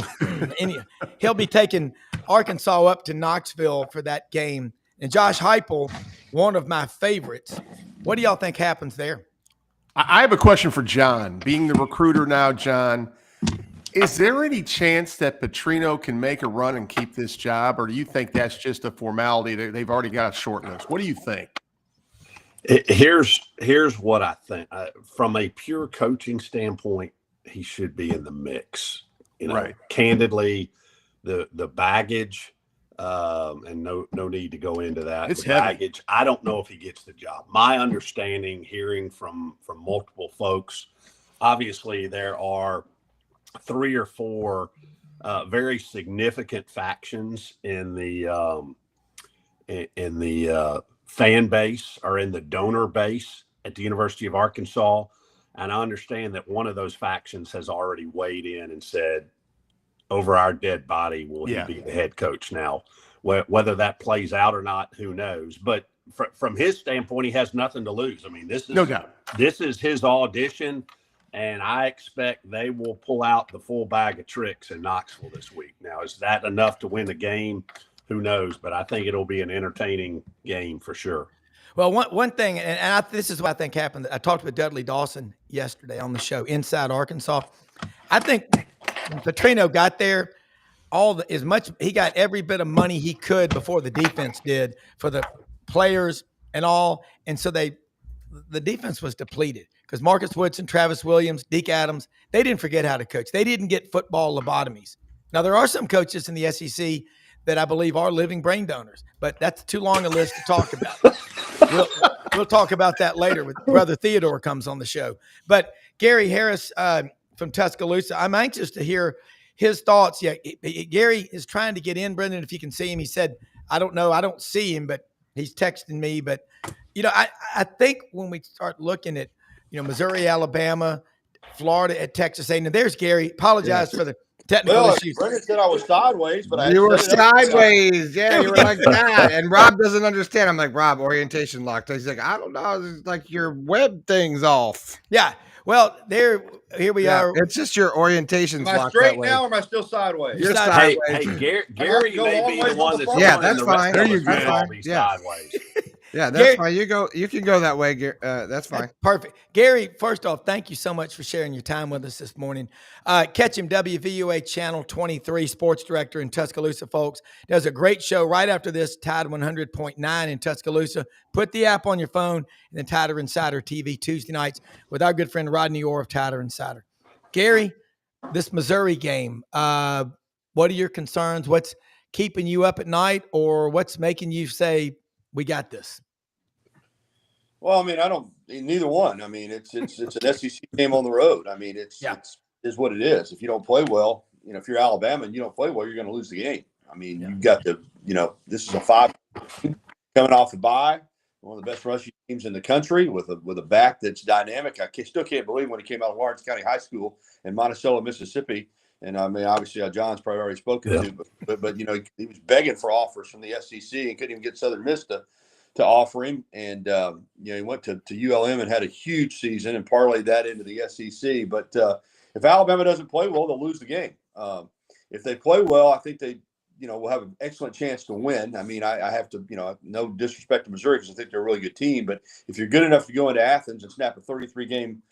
he'll be taking Arkansas up to Knoxville for that game. And Josh Heupel, one of my favorites. What do y'all think happens there? I have a question for John. Being the recruiter now, John, Is there any chance that Petrino can make a run and keep this job, or do you think that's just a formality? They've already got a short list. What do you think? Here's what I think. From a pure coaching standpoint, he should be in the mix. Right. Candidly, the baggage, and no need to go into that. It's the heavy. Baggage. I don't know if he gets the job. My understanding, hearing from multiple folks, obviously there are 3 or 4 very significant factions in the fan base or in the donor base at the University of Arkansas. And I understand that one of those factions has already weighed in and said, over our dead body, will he be the head coach? Now, whether that plays out or not, who knows? But from his standpoint, he has nothing to lose. I mean, this is No doubt. This is his audition, and I expect they will pull out the full bag of tricks in Knoxville this week. Now, is that enough to win the game? Who knows? But I think it'll be an entertaining game for sure. Well, one thing, and this is what I think happened. I talked with Dudley Dawson yesterday on the show, Inside Arkansas. I think when Petrino got there, he got every bit of money he could before the defense did for the players and all. And so the defense was depleted because Marcus Woodson, Travis Williams, Deke Adams, they didn't forget how to coach. They didn't get football lobotomies. Now, there are some coaches in the SEC that I believe are living brain donors, but that's too long a list to talk about. We'll talk about that later when Brother Theodore comes on the show. But Gary Harris from Tuscaloosa, I'm anxious to hear his thoughts. Yeah, Gary is trying to get in, Brendan, if you can see him. He said, I don't know. I don't see him, but he's texting me. But, I think when we start looking at, Missouri, Alabama, Florida, at Texas A&M, there's Gary. Apologize for the technical issues. Brendan said I was sideways, but You were sideways. Yeah, you were like that. And Rob doesn't understand. I'm like, Rob, orientation locked. He's like, I don't know. It's like your web thing's off. Yeah. Well, here we are. It's just your orientation's Am I locked straight that way. now or am I still sideways? You're sideways. sideways. Gary may be the one that's Yeah, running that's the fine. rest There of you us go. may all be Yeah. sideways. Yeah, that's fine. You can go that way. That's fine. Perfect. Gary, first off, thank you so much for sharing your time with us this morning. Catch him, WVUA Channel 23, sports director in Tuscaloosa, folks. Does a great show right after this, Tide 100.9 in Tuscaloosa. Put the app on your phone, and then Tider Insider TV Tuesday nights with our good friend Rodney Orr of Tider Insider. Gary, this Missouri game, what are your concerns? What's keeping you up at night, or what's making you say, we got this? Well, I mean, neither one. I mean, it's an SEC game on the road. I mean, it's what it is. If you don't play well, if you're Alabama and you don't play well, you're going to lose the game. I mean, you've got this is a 5 coming off the bye, one of the best rushing teams in the country with a back that's dynamic. I still can't believe when he came out of Lawrence County High School in Monticello, Mississippi. And I mean, obviously, John's probably already spoken to, but he was begging for offers from the SEC and couldn't even get Southern Miss to offer him. And, he went to ULM and had a huge season and parlayed that into the SEC. But if Alabama doesn't play well, they'll lose the game. If they play well, I think they, will have an excellent chance to win. I mean, I have to, no disrespect to Missouri because I think they're a really good team. But if you're good enough to go into Athens and snap a 33-game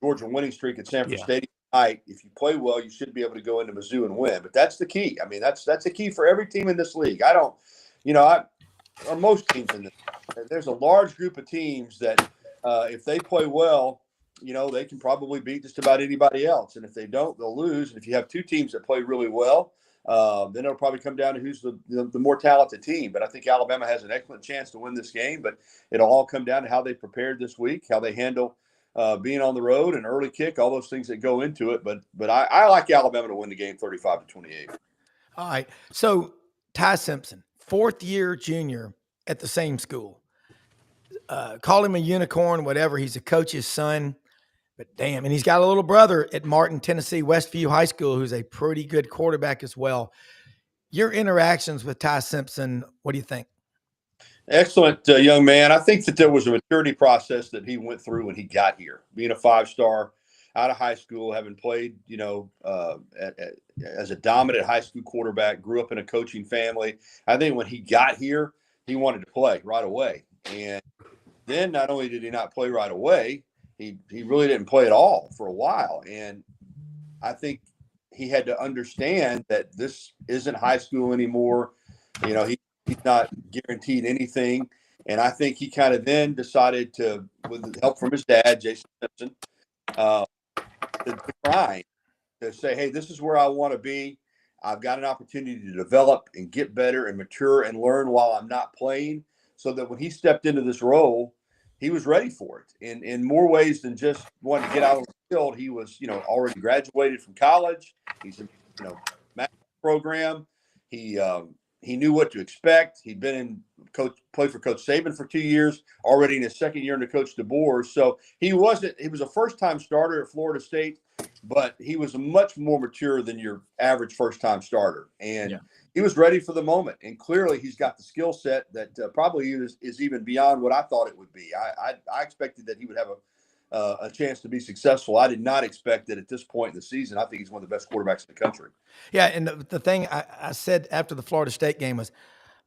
Georgia winning streak at Sanford Stadium tonight, if you play well, you should be able to go into Mizzou and win. But that's the key. I mean, that's the key for every team in this league. Or most teams in this. There's a large group of teams that if they play well, they can probably beat just about anybody else. And if they don't, they'll lose. And if you have 2 teams that play really well, then it'll probably come down to who's the more talented team. But I think Alabama has an excellent chance to win this game. But it'll all come down to how they prepared this week, how they handle being on the road, and early kick, all those things that go into it. But I like Alabama to win the game 35-28. All right. So Ty Simpson, 4th-year junior at the same school. Call him a unicorn, whatever. He's a coach's son. But damn, and he's got a little brother at Martin, Tennessee, Westview High School, who's a pretty good quarterback as well. Your interactions with Ty Simpson, what do you think? Excellent young man. I think that there was a maturity process that he went through when he got here, being a 5-star out of high school, having played, as a dominant high school quarterback, grew up in a coaching family. I think when he got here, he wanted to play right away. And then not only did he not play right away, he really didn't play at all for a while. And I think he had to understand that this isn't high school anymore. You know, he's not guaranteed anything. And I think he kind of then decided to, with the help from his dad, Jason Simpson, to grind, to say, hey, this is where I want to be. I've got an opportunity to develop and get better and mature and learn while I'm not playing, so that when he stepped into this role, he was ready for it in more ways than just wanting to get out on the field. He was, already graduated from college. He's in, master's program. He knew what to expect. He'd been played for Coach Saban for 2 years, already in his second year under Coach DeBoer. So he was a first-time starter at Florida State, but he was much more mature than your average first-time starter. And he was ready for the moment. And clearly he's got the skill set that probably is even beyond what I thought it would be. I expected that he would have a chance to be successful. I did not expect that at this point in the season. I think he's one of the best quarterbacks in the country. Yeah, and the thing I said after the Florida State game was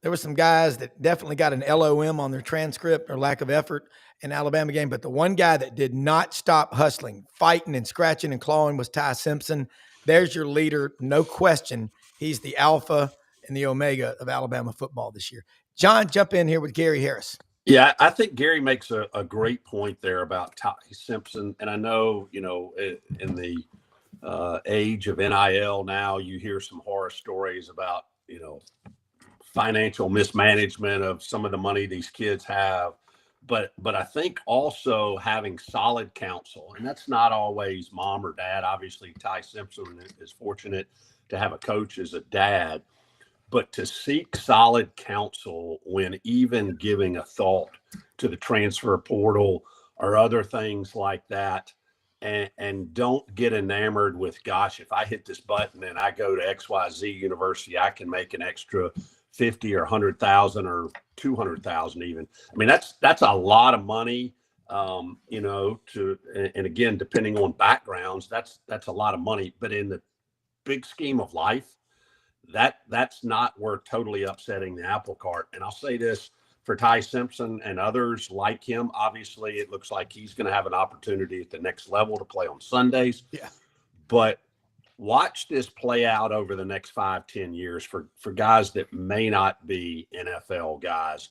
there were some guys that definitely got an LOM on their transcript or lack of effort in the Alabama game, but the one guy that did not stop hustling, fighting and scratching and clawing was Ty Simpson. There's your leader, no question. He's the alpha and the omega of Alabama football this year. John, jump in here with Gary Harris. Yeah, I think Gary makes a great point there about Ty Simpson. And I know, in the age of NIL now, you hear some horror stories about, financial mismanagement of some of the money these kids have. But I think also having solid counsel, and that's not always mom or dad. Obviously, Ty Simpson is fortunate to have a coach as a dad. But to seek solid counsel when even giving a thought to the transfer portal or other things like that, and don't get enamored with, gosh, if I hit this button and I go to XYZ University, I can make an extra 50 or 100,000 or 200,000 even. I mean, that's a lot of money, and again, depending on backgrounds, that's a lot of money. But in the big scheme of life, that's not worth totally upsetting the apple cart. And I'll say this for Ty Simpson and others like him, obviously it looks like he's going to have an opportunity at the next level to play on Sundays. Yeah. But watch this play out over the next 5-10 years for guys that may not be NFL guys,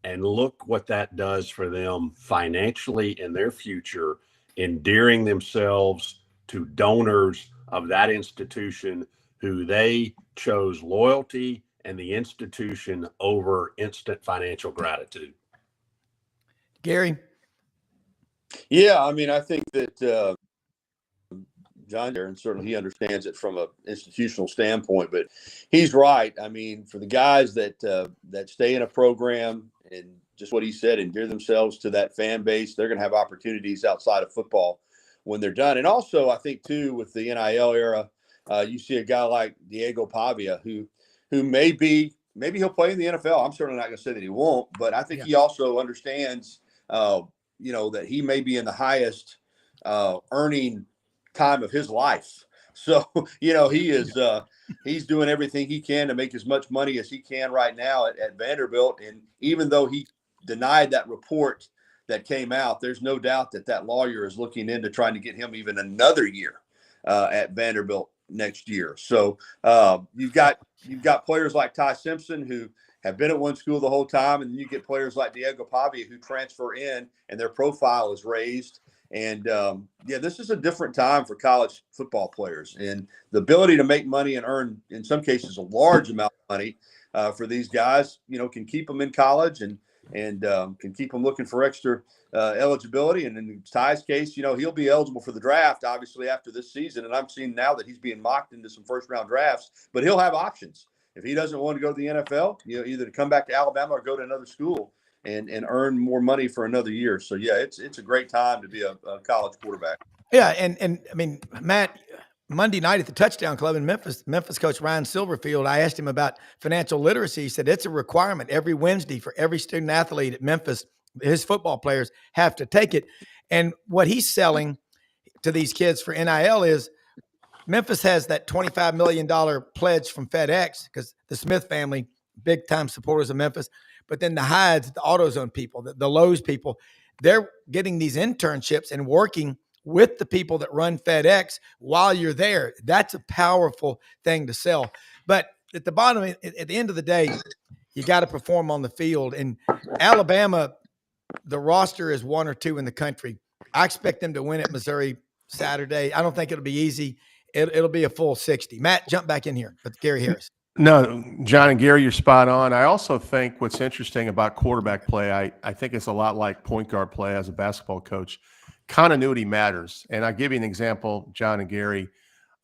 and look what that does for them financially in their future, endearing themselves to donors of that institution who they chose loyalty and the institution over instant financial gratitude. Gary? Yeah, I mean, I think that John there, and certainly he understands it from an institutional standpoint, but he's right. I mean, for the guys that stay in a program and just what he said, endear themselves to that fan base, they're going to have opportunities outside of football when they're done. And also, I think, too, with the NIL era, you see a guy like Diego Pavia who maybe he'll play in the NFL. I'm certainly not going to say that he won't, but I think he also understands, that he may be in the highest earning time of his life. So, he is he's doing everything he can to make as much money as he can right now at Vanderbilt. And even though he denied that report that came out, there's no doubt that lawyer is looking into trying to get him even another year at Vanderbilt next year. So you've got players like Ty Simpson who have been at one school the whole time, and then you get players like Diego Pavia who transfer in and their profile is raised. And this is a different time for college football players, and the ability to make money and earn, in some cases, a large amount of money for these guys, can keep them in college and can keep them looking for extra eligibility. And in Ty's case, he'll be eligible for the draft, obviously, after this season. And I'm seeing now that he's being mocked into some first-round drafts, but he'll have options. If he doesn't want to go to the NFL, either to come back to Alabama or go to another school and earn more money for another year. So, yeah, it's a great time to be a college quarterback. Yeah, and I mean, Matt, Monday night at the Touchdown Club in Memphis coach Ryan Silverfield, I asked him about financial literacy. He said it's a requirement every Wednesday for every student athlete at Memphis. His football players have to take it. And what he's selling to these kids for NIL is Memphis has that $25 million pledge from FedEx because the Smith family, big time supporters of Memphis. But then the Hydes, the AutoZone people, the Lowe's people, they're getting these internships and working with the people that run FedEx while you're there. That's a powerful thing to sell. But at the end of the day, you got to perform on the field. And Alabama, the roster is 1 or 2 in the country. I expect them to win at Missouri Saturday. I don't think it'll be easy. It'll be a full 60. Matt, jump back in here with Gary Harris. No, John and Gary, you're spot on. I also think what's interesting about quarterback play, I think it's a lot like point guard play as a basketball coach. Continuity matters. And I'll give you an example, John and Gary.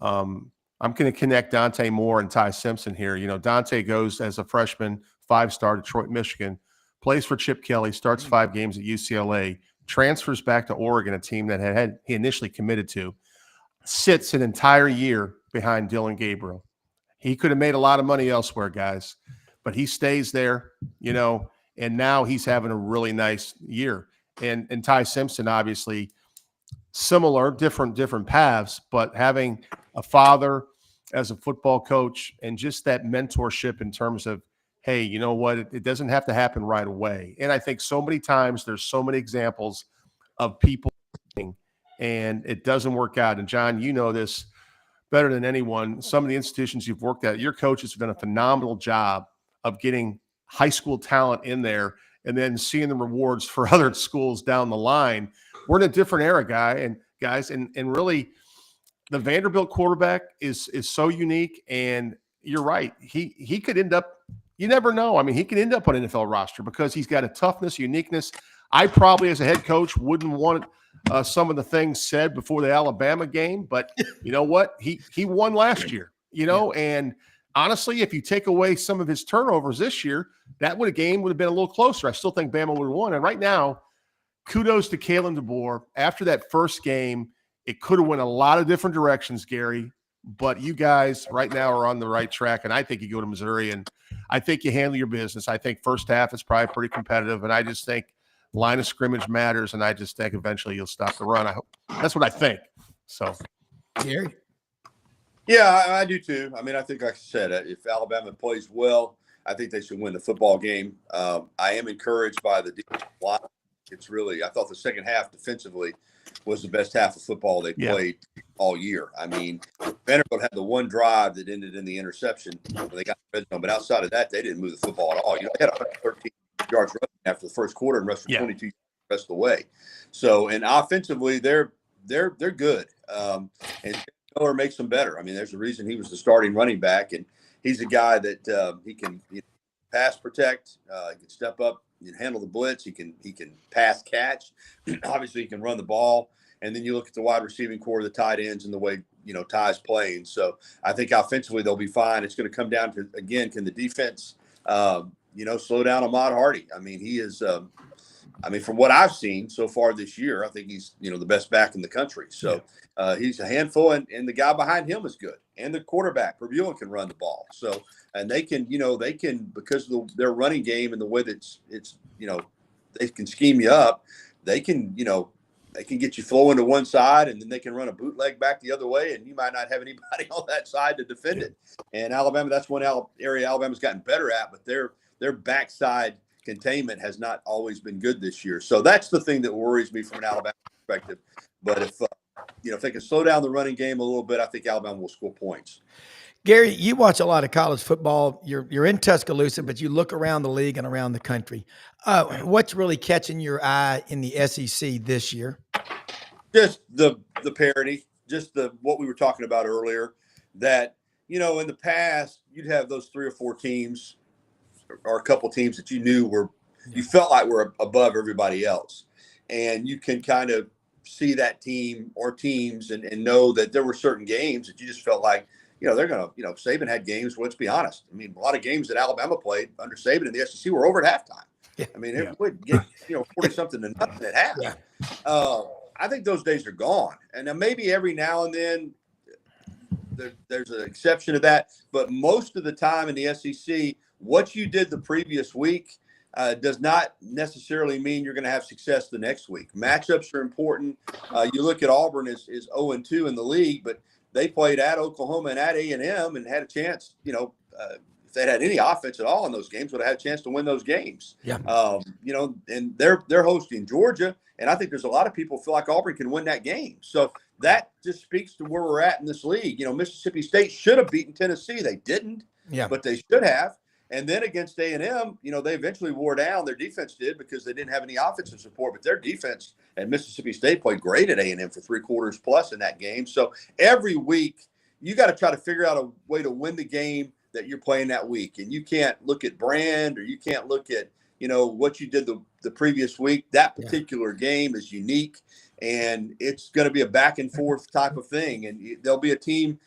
I'm going to connect Dante Moore and Ty Simpson here. You know, Dante goes as a freshman, 5-star, Detroit, Michigan, plays for Chip Kelly, starts 5 games at UCLA, transfers back to Oregon, a team that he initially committed to, sits an entire year behind Dylan Gabriel. He could have made a lot of money elsewhere, guys, but he stays there, you know, and now he's having a really nice year. And Ty Simpson, obviously, similar, different paths, but having a father as a football coach and just that mentorship in terms of, hey, you know what, it doesn't have to happen right away. And I think so many times there's so many examples of people and it doesn't work out. And John, you know this better than anyone. Some of the institutions you've worked at, your coaches have done a phenomenal job of getting high school talent in there and then seeing the rewards for other schools down the line. We're in a different era, guys, and really the Vanderbilt quarterback is so unique. And you're right. He could end up, you never know. I mean, he could end up on an NFL roster because he's got a toughness, uniqueness. I probably, as a head coach, wouldn't want some of the things said before the Alabama game, but you know what? He won last year, you know, and honestly, if you take away some of his turnovers this year, game would have been a little closer. I still think Bama would have won. And right now, kudos to Kalen DeBoer. After that first game, it could have went a lot of different directions, Gary, but you guys right now are on the right track. And I think you go to Missouri and I think you handle your business. I think first half is probably pretty competitive. And I just think line of scrimmage matters, and I just think eventually you'll stop the run. I hope that's what I think. So, Gary? Yeah, I do too. I mean, I think, like I said, if Alabama plays well, I think they should win the football game. I am encouraged by the defensive line. I thought the second half defensively was the best half of football they played all year. I mean, Vanderbilt had the one drive that ended in the interception when they got the red zone, but outside of that, they didn't move the football at all. You know, they had 113 yards rushing after the first quarter and rushed for 22 the rest of the way. So, and offensively, they're good. And Miller makes them better. I mean, there's a reason he was the starting running back, and he's a guy that he can pass protect, he can step up and handle the blitz. He can pass catch. Obviously, he can run the ball. And then you look at the wide receiving core, the tight ends, and the way Ty's playing. So I think offensively they'll be fine. It's going to come down to, again, can the defense slow down Ahmad Hardy? I mean, he is. From what I've seen so far this year, I think he's the best back in the country. So he's a handful, and the guy behind him is good, and the quarterback Browne can run the ball. So and they can because of their running game and the way that it's they can scheme you up. They can get you flowing to one side, and then they can run a bootleg back the other way, and you might not have anybody on that side to defend it. And Alabama, that's one area Alabama's gotten better at, but their backside containment has not always been good this year. So that's the thing that worries me from an Alabama perspective. But if they can slow down the running game a little bit, I think Alabama will score points. Gary, you watch a lot of college football. You're in Tuscaloosa, but you look around the league and around the country. What's really catching your eye in the SEC this year? Just the parity, just what we were talking about earlier, that, in the past, you'd have those 3 or 4 teams or a couple teams that you knew you felt like were above everybody else. And you can kind of see that team or teams and know that there were certain games that you just felt like, they're going to, Saban had games, let's be honest. I mean, a lot of games that Alabama played under Saban in the SEC were over at halftime. Yeah. I mean, it would get, 40-something to nothing at half. Yeah. I think those days are gone. And then maybe every now and then there's an exception to that. But most of the time in the SEC, what you did the previous week does not necessarily mean you're going to have success the next week. Matchups are important. You look at Auburn is 0-2 in the league, but they played at Oklahoma and at A&M and had a chance, if they had any offense at all in those games, would have had a chance to win those games. Yeah. You know, and they're hosting Georgia, and I think there's a lot of people feel like Auburn can win that game. So that just speaks to where we're at in this league. You know, Mississippi State should have beaten Tennessee. They didn't, but they should have. And then against A&M, you know, they eventually wore down. Their defense did because they didn't have any offensive support, but their defense at Mississippi State played great at A&M for 3 quarters plus in that game. So every week you got to try to figure out a way to win the game that you're playing that week. And you can't look at brand, or you can't look at, you know, what you did the previous week. That particular game is unique, and it's going to be a back and forth type of thing. And there'll be a team,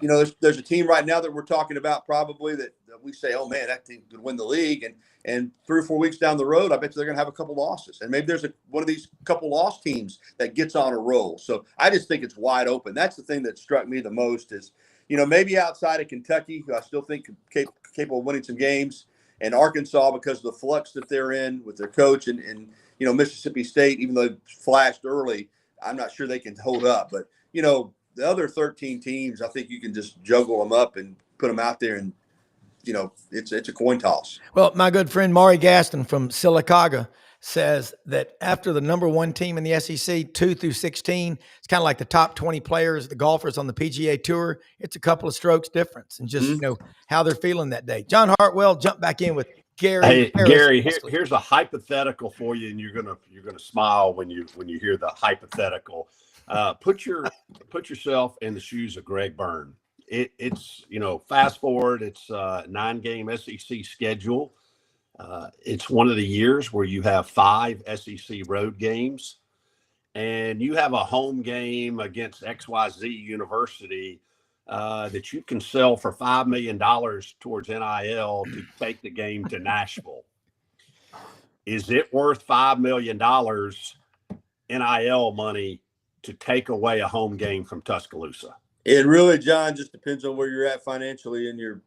you know, there's a team right now that we're talking about probably that we say, oh man, that team could win the league. And 3 or 4 weeks down the road, I bet they're going to have a couple losses. And maybe there's one of these couple loss teams that gets on a roll. So I just think it's wide open. That's the thing that struck me the most is, you know, maybe outside of Kentucky, who I still think capable of winning some games, and Arkansas because of the flux that they're in with their coach, and you know, Mississippi State, even though they flashed early, I'm not sure they can hold up. But, you know, the other 13 teams, I think you can just juggle them up and put them out there, and, you know, it's a coin toss. Well, my good friend Maury Gaston from Sylacauga says that after the number 1 team in the SEC, 2 through 16, it's kind of like the top 20 players, the golfers on the PGA Tour. It's a couple of strokes difference, and just, you know, how they're feeling that day. John Hartwell, jump back in with Gary. Hey, Gary, here's a hypothetical for you, and you're gonna smile when you hear the hypothetical. Put yourself in the shoes of Greg Byrne. It's you know, fast forward. It's a 9-game SEC schedule. It's one of the years where you have 5 SEC road games, and you have a home game against XYZ University that you can sell for $5 million towards NIL to take the game to Nashville. Is it worth $5 million NIL money to take away a home game from Tuscaloosa? It really, John, just depends on where you're at financially in your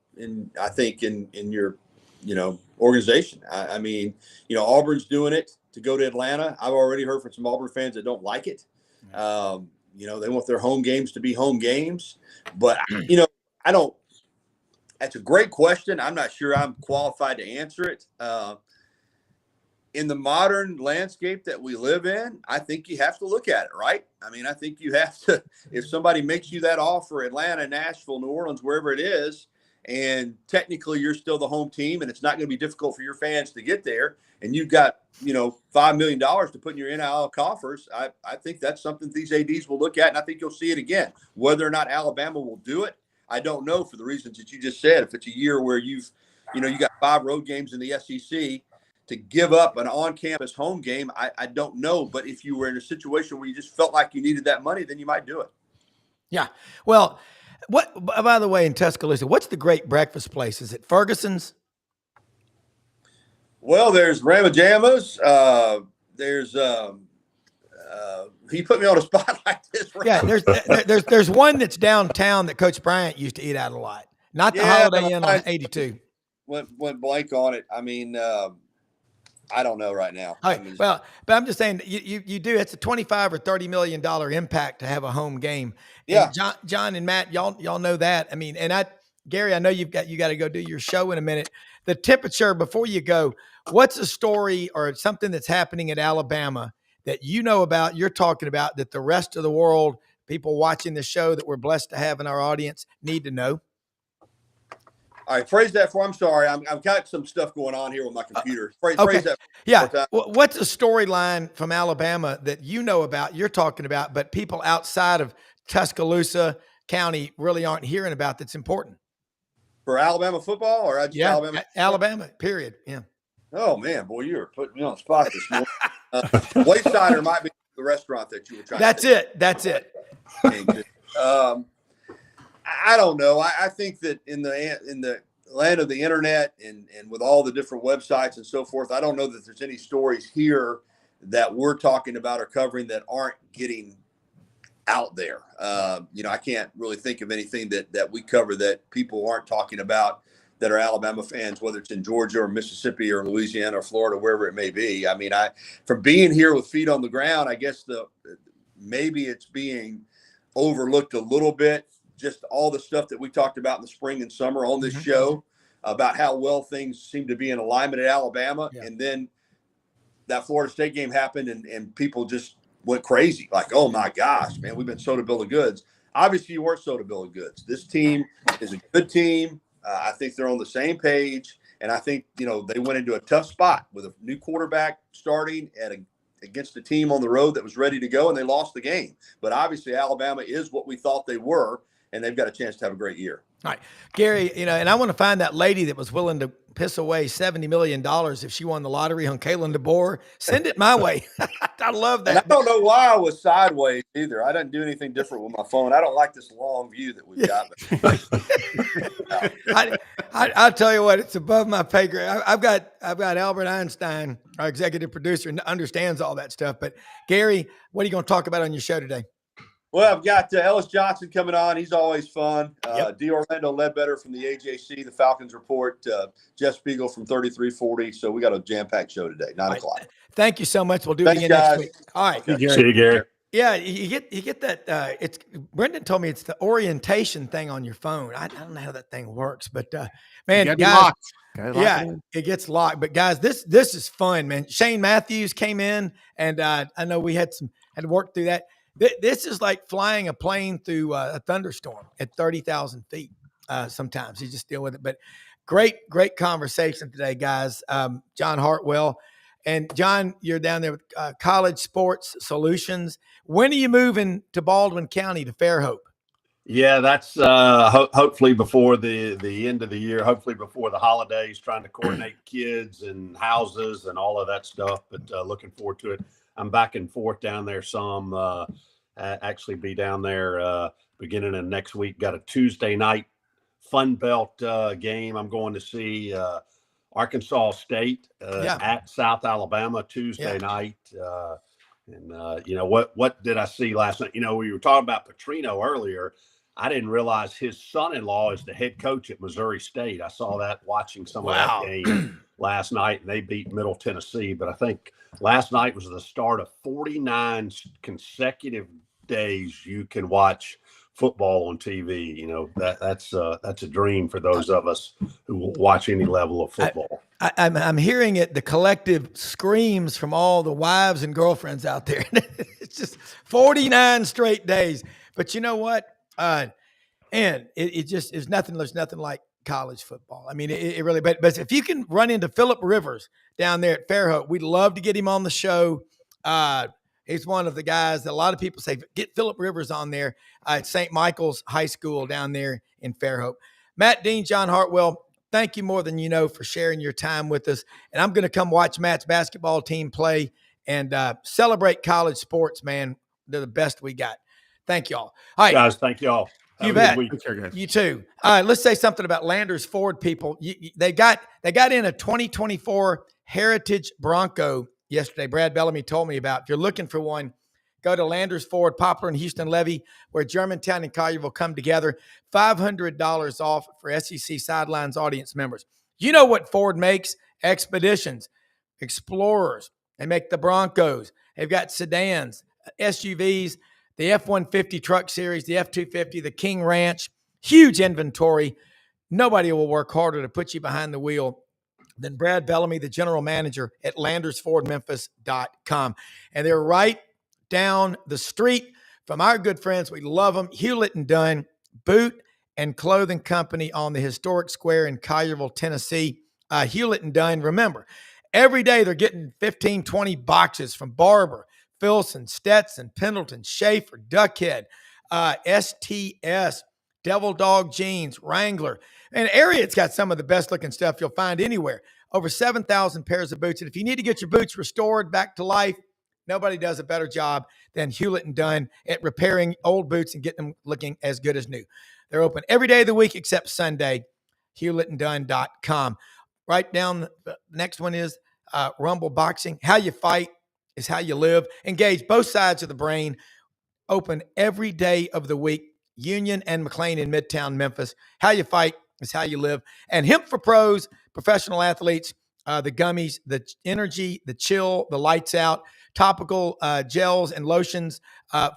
you know, organization. I mean, you know, Auburn's doing it to go to Atlanta. I've already heard from some Auburn fans that don't like it. You know, they want their home games to be home games. But, you know, that's a great question. I'm not sure I'm qualified to answer it. In the modern landscape that we live in, I think you have to look at it, right? I mean, I think you have to, if somebody makes you that offer, Atlanta, Nashville, New Orleans, wherever it is, and technically you're still the home team, and it's not going to be difficult for your fans to get there, and you've got, you know, $5 million to put in your NIL coffers, I think that's something these ADs will look at, and I think you'll see it again. Whether or not Alabama will do it, I don't know, for the reasons that you just said. If it's a year where you got 5 road games in the SEC, to give up an on-campus home game, I don't know. But if you were in a situation where you just felt like you needed that money, then you might do it. Yeah. Well, by the way, in Tuscaloosa, what's the great breakfast place? Is it Ferguson's? Well, there's Ramajama's. There's he put me on a spot like this. Right? Yeah, there's one that's downtown that Coach Bryant used to eat at a lot. Not the Holiday Inn on 82. Went blank on it. I mean, I don't know right now. Right. Well, but I'm just saying you do. It's a $25 or $30 million impact to have a home game. Yeah. And John and Matt, y'all know that. I mean, and Gary, I know you got to go do your show in a minute. The temperature before you go. What's a story or something that's happening at Alabama that you know about? You're talking about that the rest of the world, people watching the show that we're blessed to have in our audience, need to know. All right, phrase that for. I'm sorry, I've got some stuff going on here with my computer. Phrase that. Yeah. What's a storyline from Alabama that you know about, you're talking about, but people outside of Tuscaloosa County really aren't hearing about that's important? For Alabama football or just Alabama? Alabama, period. Yeah. Oh, man, boy, you're putting me on the spot this morning. Waysider might be the restaurant that you were trying to That's it. I don't know. I think that in the land of the internet and with all the different websites and so forth, I don't know that there's any stories here that we're talking about or covering that aren't getting out there. You know, I can't really think of anything that we cover that people aren't talking about that are Alabama fans, whether it's in Georgia or Mississippi or Louisiana or Florida, wherever it may be. I mean, from being here with feet on the ground, I guess maybe it's being overlooked a little bit. Just all the stuff that we talked about in the spring and summer on this show. about how well things seem to be in alignment at Alabama. Yeah. And then that Florida State game happened, and people just went crazy. Like, oh my gosh, man, we've been soda bill of goods. Obviously, you weren't soda bill of goods. This team is a good team. I think they're on the same page. And I think, they went into a tough spot with a new quarterback starting against a team on the road that was ready to go, and they lost the game. But obviously, Alabama is what we thought they were, and they've got a chance to have a great year. All right, Gary, and I want to find that lady that was willing to piss away $70 million if she won the lottery on Kalen DeBoer. Send it my way. I love that. And I don't know why I was sideways either. I didn't do anything different with my phone. I don't like this long view that we've got. I'll tell you what, it's above my pay grade. I've got Albert Einstein, our executive producer, and understands all that stuff. But Gary, what are you going to talk about on your show today? Well, I've got Ellis Johnson coming on. He's always fun. D. Orlando Ledbetter from the AJC, the Falcons Report, Jeff Spiegel from 3340. So we got a jam-packed show today, 9 o'clock. Thank you so much. We'll do Thanks, it again guys. next week. All right. Okay. See you, Gary. Yeah, you get that. Brendan told me it's the orientation thing on your phone. I don't know how that thing works, but man, guys, it gets locked. But guys, this is fun, man. Shane Matthews came in, and I know we had to work through that. This is like flying a plane through a thunderstorm at 30,000 feet. Sometimes you just deal with it. But great conversation today, guys. John Hartwell. And John, you're down there with College Sports Solutions. When are you moving to Baldwin County to Fairhope? Yeah, that's hopefully before the end of the year, hopefully before the holidays, trying to coordinate kids and houses and all of that stuff. But looking forward to it. I'm back and forth down there some. Actually be down there beginning of next week. Got a Tuesday night Fun Belt game. I'm going to see Arkansas State at South Alabama Tuesday night. What did I see last night? We were talking about Petrino earlier. I didn't realize his son-in-law is the head coach at Missouri State. I saw that watching some of that game last night, and they beat Middle Tennessee. But I think last night was the start of 49 consecutive days you can watch football on TV. That's a dream for those of us who watch any level of football. I'm hearing it, the collective screams from all the wives and girlfriends out there. It's just 49 straight days. But you know what? And it just is nothing. There's nothing like college football. I mean, it really. But if you can run into Phillip Rivers down there at Fairhope, we'd love to get him on the show. He's one of the guys that a lot of people say, get Phillip Rivers on there at St. Michael's High School down there in Fairhope. Matt Dean, John Hartwell, thank you more than you know for sharing your time with us. And I'm going to come watch Matt's basketball team play and celebrate college sports, man. They're the best we got. Thank y'all. All right. Guys, thank y'all. You bet. You too. All right, let's say something about Landers Ford, people. They got in a 2024 Heritage Bronco yesterday. Brad Bellamy told me about. If you're looking for one, go to Landers Ford, Poplar and Houston Levy, where Germantown and Collierville come together. $500 off for SEC Sidelines audience members. You know what Ford makes? Expeditions, Explorers. They make the Broncos. They've got sedans, SUVs, the F-150 truck series, the F-250, the King Ranch. Huge inventory. Nobody will work harder to put you behind the wheel than Brad Bellamy, the general manager at LandersFordMemphis.com. And they're right down the street from our good friends. We love them. Hewlett and Dunn, boot and clothing company on the historic square in Collierville, Tennessee. Hewlett and Dunn, remember, every day they're getting 15, 20 boxes from Barber, Filson, Stetson, Pendleton, Schaefer, Duckhead, STS, Devil Dog Jeans, Wrangler. And Ariat's got some of the best looking stuff you'll find anywhere. Over 7,000 pairs of boots. And if you need to get your boots restored back to life, nobody does a better job than Hewlett and Dunn at repairing old boots and getting them looking as good as new. They're open every day of the week except Sunday. HewlettandDunn.com. Right down, the next one is Rumble Boxing. How you fight is how you live. Engage both sides of the brain. Open every day of the week. Union and McLean in Midtown Memphis. How you fight is how you live. And Hemp for Pros, professional athletes, the gummies, the energy, the chill, the lights out, topical gels and lotions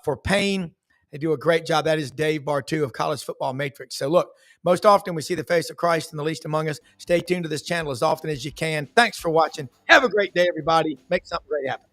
for pain They do a great job. That is Dave Bartu of College Football Matrix. So look, most often we see the face of Christ in the least among us. Stay tuned to this channel as often as you can. Thanks for watching. Have a great day, everybody. Make something great happen.